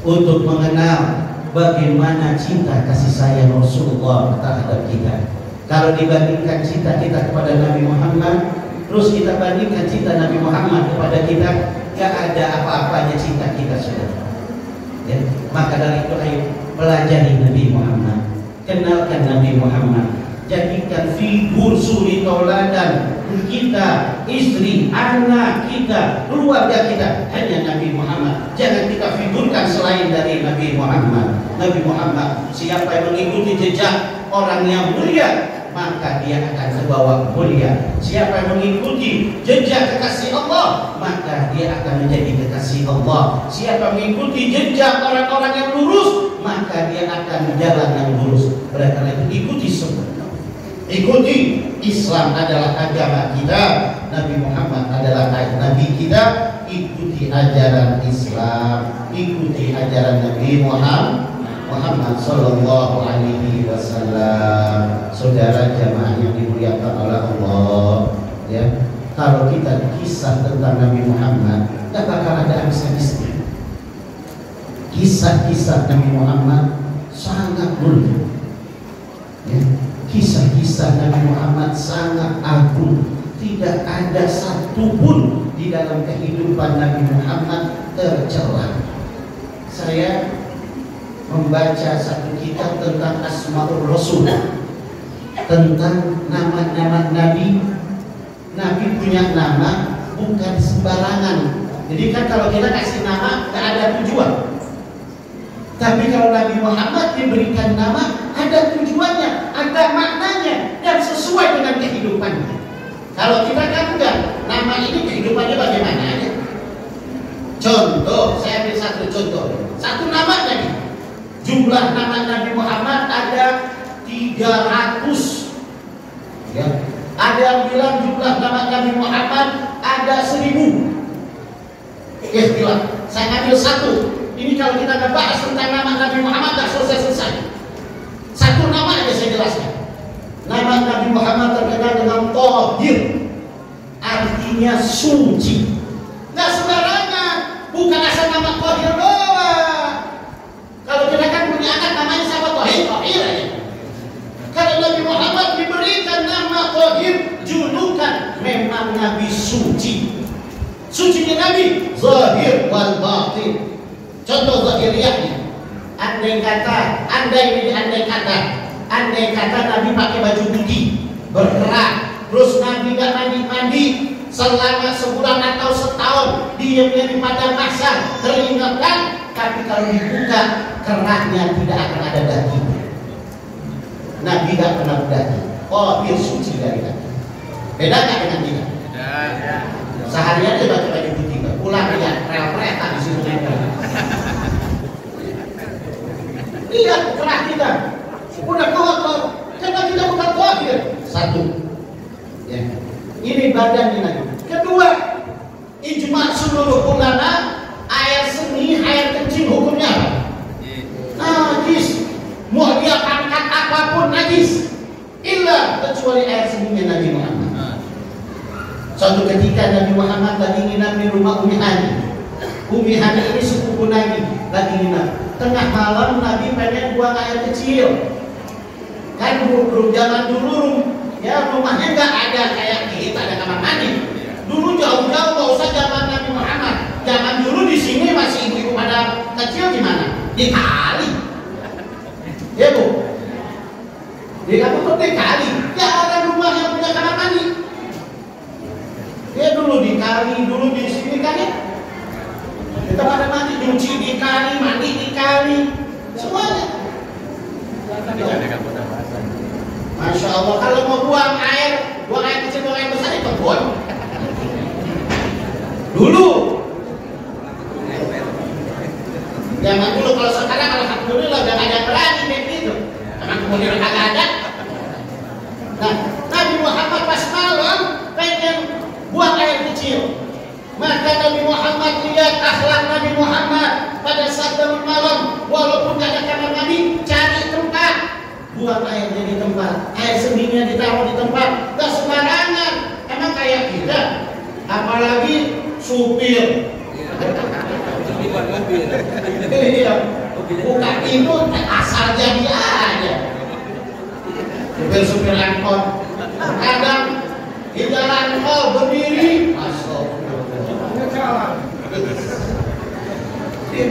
untuk mengenal bagaimana cinta kasih sayang Rasulullah terhadap kita. Kalau dibandingkan cinta kita kepada Nabi Muhammad, terus kita bandingkan cinta Nabi Muhammad kepada kita, gak ada apa-apanya cinta kita sudah. Ya. Maka dari itu ayo pelajari Nabi Muhammad, kenalkan Nabi Muhammad, jadikan figur suri tauladan kita, istri, anak kita, keluarga kita hanya Nabi Muhammad. Jangan kita figurkan selain dari Nabi Muhammad. Nabi Muhammad, siapa yang mengikuti jejak orang yang mulia, maka dia akan terbawa mulia. Siapa yang mengikuti jejak kekasih Allah, maka dia akan menjadi kekasih Allah. Siapa yang mengikuti jejak orang-orang yang lurus, maka dia akan jalan yang lurus. Oleh karena itu ikuti semua. Ikuti, Islam adalah agama kita, Nabi Muhammad adalah Nabi kita. Ikuti ajaran Islam, ikuti ajaran Nabi Muhammad Sallallahu Alaihi Wasallam. Saudara jamaah yang dimuliakan oleh Allah, ya, kalau kita kisah tentang Nabi Muhammad, tidak bakal ada habis-habisnya. Kisah-kisah Nabi Muhammad sangat mulia, ya. Kisah-kisah Nabi Muhammad sangat agung. Tidak ada satupun di dalam kehidupan Nabi Muhammad tercela. Saya membaca satu kitab tentang Asmaul Rasul, tentang nama-nama Nabi. Nabi punya nama bukan sembarangan. Jadi kan kalau kita kasih nama gak ada tujuan. Tapi kalau Nabi Muhammad diberikan nama, ada tujuannya, ada maknanya, dan sesuai dengan kehidupannya. Kalau kita kan enggak, nama ini kehidupannya bagaimana aja. Contoh, saya ambil satu contoh. Satu nama Nabi. Jumlah nama Nabi Muhammad ada 300. Ya. Ada yang bilang jumlah nama Nabi Muhammad ada 1000. Ikhtilaf. Saya ambil satu. Ini kalau kita akan bahas tentang nama Nabi Muhammad tak selesai-selesai. Satu nama aja saya jelaskan. Nama Nabi Muhammad terkenal dengan Thahir, artinya suci. Nggak sembarangan, bukan asal nama Thahir doang. Kalau kita kan punya anak namanya siapa? Thahir aja. Kalau Nabi Muhammad diberikan nama Thahir, julukan memang Nabi suci. Sucinya Nabi zahir wal batin. Contoh zahiriyahnya, andai kata Nabi pakai baju putih, bergerak, terus Nabi gak mandi selama sebulan atau setahun, diamnya di padang mahsyar, teringatkan, tapi kalau dibuka keraknya tidak akan ada daging. Nabi gak pernah berdaging. Oh, dia suci dari daging. Beda gak dengan kita? Seharian dia pakai baju putih, pulang lihat rel-rel di situ. Lihat kerak kita, udah kotor, karena kita bukan Thahir. Satu, ya. Ini badannya Nabi. Kedua, ijma seluruh ulama, air seni, air kencing hukumnya apa? Najis. Mau dia angkat apapun najis, illa kecuali air seninya Nabi Muhammad. Suatu ketika Nabi Muhammad lagi nginap di rumah Ummi Hani. Ummi Hani ini sepupu Nabi, lagi nginap. Tengah malam Nabi pengen buang air kecil. Kan zaman dulu ya rumahnya nggak ada kayak kita ada kamar mandi. Dulu jauh-jauh, nggak usah zaman Nabi Muhammad. Zaman dulu di sini masih ibu-ibu pada kecil di mana? Di kali. Ya Bu. Di kampung di kali. Ya ada rumah yang punya kamar mandi. Ya dulu di kali, dulu di sini kan ya. Kita pada mandi, nyuci di kali, mandi di kali, semuanya. Masya Allah, kalau mau buang air kecil, buang air besar itu kebun. Dulu. Zaman dulu, kalau sekarang alhamdulillah udah ada berani begitu. Emang kemudian agak ada. Nah, Nabi Muhammad pas malam pengen buang air kecil. Maka Nabi Muhammad lihat akhlak Nabi Muhammad pada saat bangun malam, walaupun gak ada kamar mandi, cari tempat buang airnya di tempat, air seninya ditaruh di tempat, gak sembarangan. Emang kayak kita, apalagi supir. Iya, bukan itu asal jadi aja. supir angkot kadang di jalan tol berdiri masuk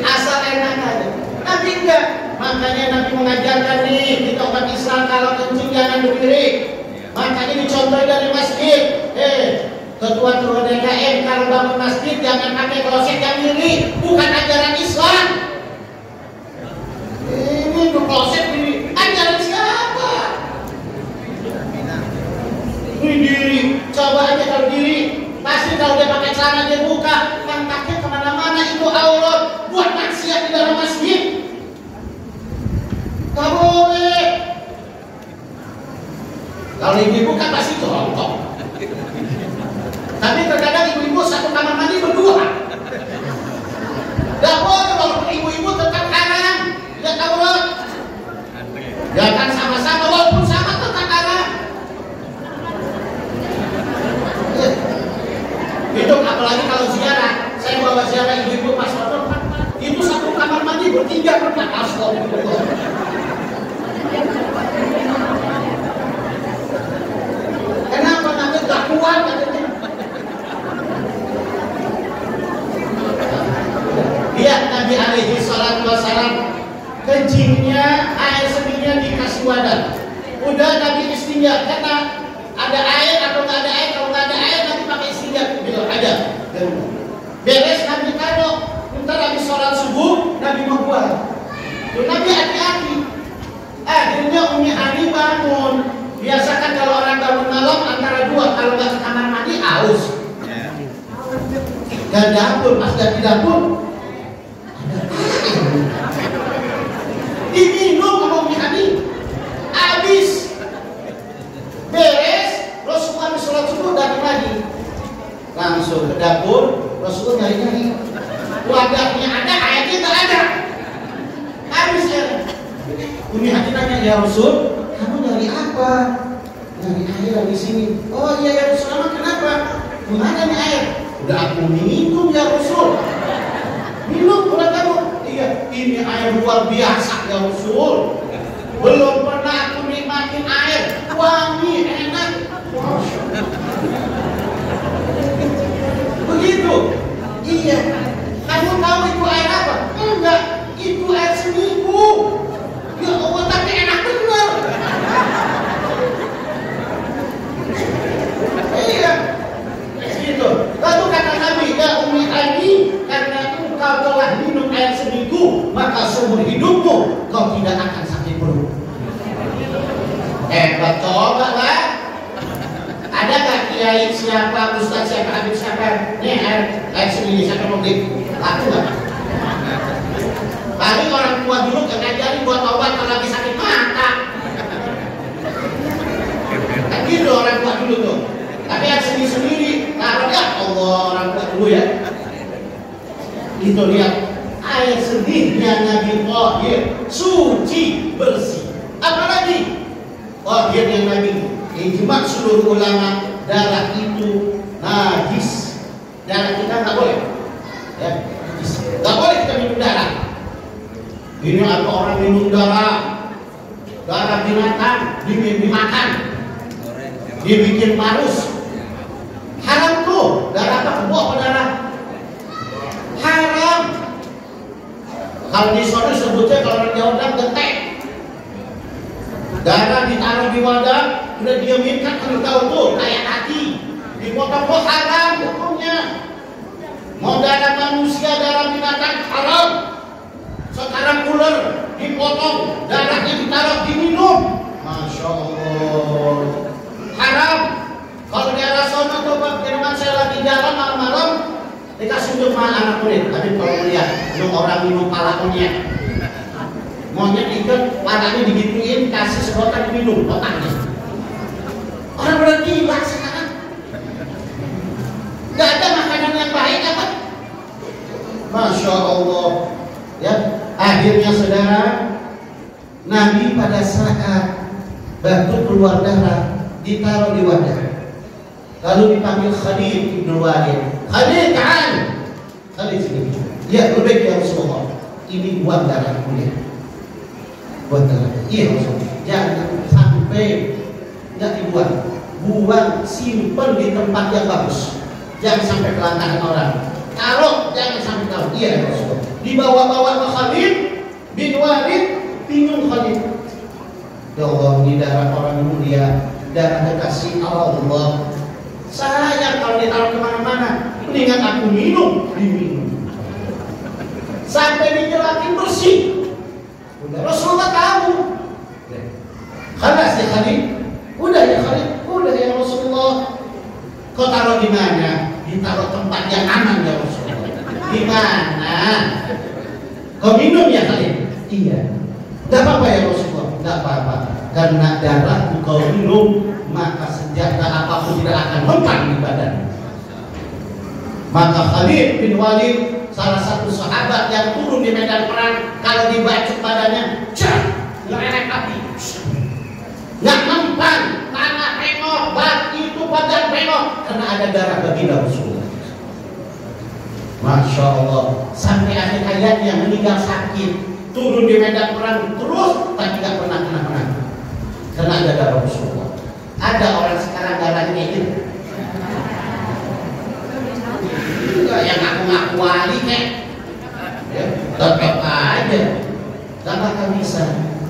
asal enak aja. Tapi enggak, makanya Nabi mengajarkan nih kita umat Islam kalau kencing jangan berdiri. Makanya dicontoh dari masjid. Ketua DKM kalau bangun masjid jangan pakai kloset yang diri, bukan ajaran Islam. Ini tuh kloset ini ajaran siapa? Ini diri, coba aja kalau diri, pasti kalau dia pakai celana dia buka, kan pakai kemana-mana itu aurat, buat maksiat di dalam masjid. Gak boleh. Kalau ibu-ibu kan pasti contoh. Tapi terkadang ibu-ibu satu kamar mandi berdua. Gak boleh kalau ibu-ibu tetap haram, tidak aurat. Ya kan sama-sama walaupun sama tetap haram. Itu apalagi kalau ziarah, saya bawa ziarah ibu-ibu pas itu satu kamar mandi bertiga pernah astagfirullah. Kenapa nanti gak kuat katanya? Lihat Nabi alaihi salatu wassalam, kencingnya air seninya dikasih wadah. Udah Nabi istinja karena ada air atau nggak ada air, kalau nggak ada air Nabi pakai istinja gitu aja. Beres Nabi taruh, ntar habis sholat subuh Nabi mau buang. Tuh Nabi hati-hati. Akhirnya Umi Hani bangun. Biasakan kalau orang bangun malam antara dua, kalau nggak ke kamar mandi aus. Dan dapur, pas di dapur diminum sama Umi Hani. Habis beres Rasulullah sholat subuh dari lagi langsung ke dapur. Rasulullah nyari-nyari wadahnya ada, airnya nggak ada. Habis ya Umi Hani nanya, ya Rasul, kamu nyari apa? Nyari air di sini. Oh iya ya Rasulullah, kenapa? Gimana nih air? Udah aku minum ya Rasul. Minum udah kamu? Iya, ini air luar biasa ya Rasul. Belum pernah aku nikmatin air, wangi, enak. Begitu? Iya. Kamu tahu itu air apa? Enggak, itu air seminggu. Ya Allah, tapi enak bener. Iya. Gitu. Lalu kata Nabi, ya Umi Hani, karena engkau telah minum air seminggu, maka seumur hidupmu kau tidak akan sakit perut. Coba lah. Ada gak kiai siapa, ustaz siapa, habib siapa? Nih air seminggu siapa mau beli? Aku gak. Paling orang tua dulu ngajarin buat obat kalau lagi sakit mata. Kan gitu orang tua dulu tuh. Tapi yang sendiri-sendiri, taruh ya Allah orang tua dulu ya. Itu lihat air sedihnya Nabi Tahir, suci, bersih. Apalagi Tahir yang Nabi, ijma' seluruh ulama, darah itu najis. Darah kita nggak boleh, ya, nggak boleh kita minum darah. Ini ada orang minum darah binatang, dimakan, dibikin parus. Haram tuh, darah apa? Kebuah apa darah? Haram. Kalau di sana sebutnya kalau orang Jawa bilang getek. Darah ditaruh di wadah, udah diaminkan kalau tahu tuh kayak hati. Dipotong kok haram hukumnya. Mau darah manusia, darah binatang haram. Sekarang ular dipotong, darahnya ditaruh diminum. Masya Allah. Haram. Kalau di arah sana tuh Pak Firman, saya lagi jalan malam-malam dikasih untuk anak kulit. Tapi kalau lihat orang minum pala monyet, monyet ikan palanya digituin, kasih sedotan diminum otaknya. Orang benar gila sekarang. Gak ada makanan yang baik apa? Masya Allah. Ya, akhirnya saudara, Nabi pada saat batuk keluar darah ditaruh di wadah. Lalu dipanggil Khalid ibn Walid. Khalid, ta'al. Khalid sini. Ya, lebih ya Rasulullah. Ini buat darah kuliah. Buat darah. Iya Rasulullah. Jangan sampai buang, simpen di tempat yang bagus, jangan sampai kelantaran orang. Taruh, jangan sampai taruh. Iya Rasulullah. Dibawa-bawa ke Khalid bin Walid, bingung Khalid. Ya Allah, ini darah orang mulia, darah kekasih Allah. Sayang kalau ditaruh kemana-mana, mendingan aku diminum. Sampai dijelakin bersih. Udah Rasulullah tahu. Khalas ya Khalid. Udah ya Khalid. Udah ya Rasulullah. Kau taruh di mana? Ditaruh tempat yang aman ya Rasulullah. Di mana? Kau minum ya Khalid? Iya. Tidak apa-apa ya Rasulullah. Tidak apa-apa. Karena darahku kau minum, maka senjata apapun tidak akan mempan di badan. Maka Khalid bin Walid, salah satu sahabat yang turun di medan perang, kalau dibacok badannya, ngererek api, nggak mempan, tanah pengok, batu itu badan pengok, karena ada darah baginda Rasulullah. Masya Allah, sampai akhir hayatnya meninggal sakit, turun di medan perang terus, tapi nggak pernah kena-kena, karena ada darah Rasulullah. Ada orang sekarang darahnya itu yang ngaku-ngaku wali kek, ya, tetap aja tak akan bisa.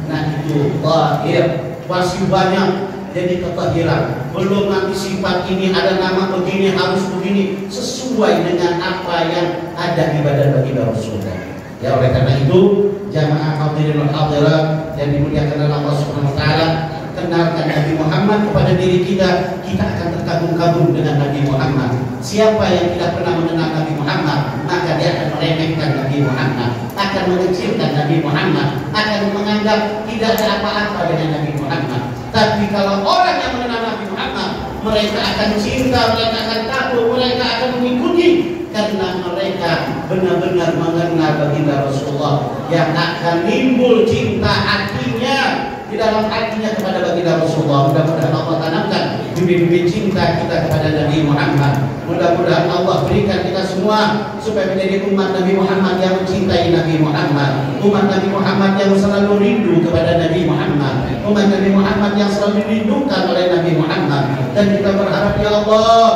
Nah itu tahir, masih banyak jadi ketahiran. Belum nanti sifat ini ada nama begini, harus begini, sesuai dengan apa yang ada di badan baginda Rasulullah. Ya oleh karena itu jamaah hadirin wal hadirat yang dimuliakan oleh Allah Subhanahu wa taala, kenalkan Nabi Muhammad kepada diri kita, kita akan terkagum-kagum dengan Nabi Muhammad. Siapa yang tidak pernah mengenal Nabi Muhammad, maka dia akan meremehkan Nabi Muhammad, akan mengecilkan Nabi Muhammad, akan menganggap tidak ada apa-apa dengan Nabi Muhammad. Tapi kalau orang yang mengenal Nabi Muhammad, mereka akan cinta, mereka akan takut, mereka akan mengikuti, karena mereka benar-benar mengenal baginda Rasulullah, yang akan timbul cinta hatinya di dalam hatinya kepada baginda Rasulullah. Mudah-mudahan Allah tanamkan bibit-bibit cinta kita kepada Nabi Muhammad. Mudah-mudahan Allah berikan kita semua supaya menjadi umat Nabi Muhammad yang mencintai Nabi Muhammad, umat Nabi Muhammad yang selalu rindu kepada Nabi Muhammad, umat Nabi Muhammad yang selalu dirindukan oleh Nabi Muhammad. Dan kita berharap ya Allah,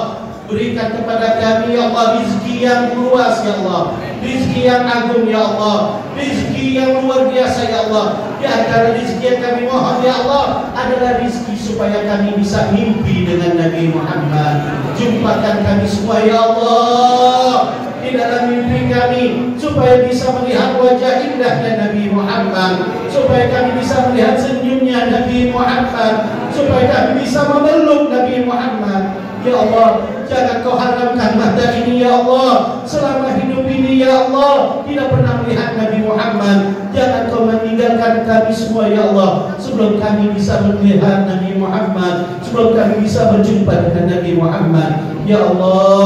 berikan kepada kami ya Allah rizki yang luas ya Allah, rizki yang agung ya Allah, rizki yang luar biasa ya Allah. Di antara rizki yang kami mohon ya Allah adalah rizki supaya kami bisa mimpi dengan Nabi Muhammad. Jumpakan kami semua ya Allah di dalam mimpi kami, supaya bisa melihat wajah indahnya Nabi Muhammad, supaya kami bisa melihat senyumnya Nabi Muhammad, supaya kami bisa memeluk Nabi Muhammad. Ya Allah, jangan kau haramkan mata ini ya Allah, selama hidup ini ya Allah tidak pernah melihat Nabi Muhammad. Jangan kau meninggalkan kami semua ya Allah sebelum kami bisa melihat Nabi Muhammad, sebelum kami bisa berjumpa dengan Nabi Muhammad. Ya Allah,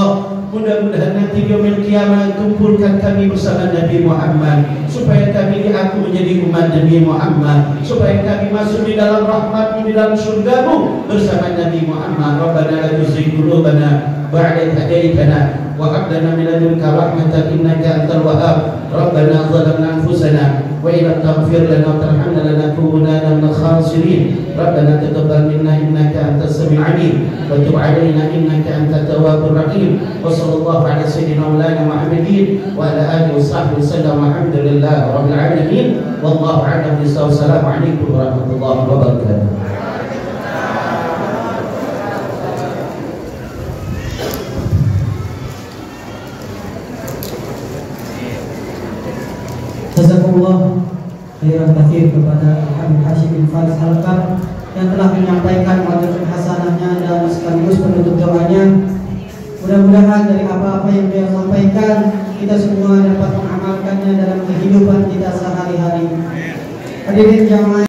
mudah-mudahan nanti di yaumil qiyamah kumpulkan kami bersama Nabi Muhammad, supaya kami diaku menjadi umat Nabi Muhammad, supaya kami masuk di dalam rahmat-Mu, di dalam surga-Mu bersama Nabi Muhammad. Rabbana la tuzigh qulubana ba'da idh hadaytana wa hab lana min ladunka rahmatan innaka antal wahhab. Rabbana zalamna anfusana wa illam taghfir lana wa tarhamna lanakunanna minal khasirin. Rabbana taqabbal minna innaka antas samiul alim wa tub 'alaina innaka antat tawwabur rahim. Wa sallallahu ala sayyidina maulana Muhammadin wa ala alihi wa sahbihi wasallam. Alhamdulillahi rabbil alamin. Wallahu a'lam bissawab. Assalamualaikum warahmatullahi wabarakatuh. Jazakumullah khairan katsir kepada Habib Hashim bin Faris Halakar yang telah menyampaikan wajib hasanahnya dan sekaligus penutup doanya. Mudah-mudahan dari apa-apa yang dia sampaikan kita semua dapat mengamalkannya dalam kehidupan kita sehari-hari. Hadirin jamaah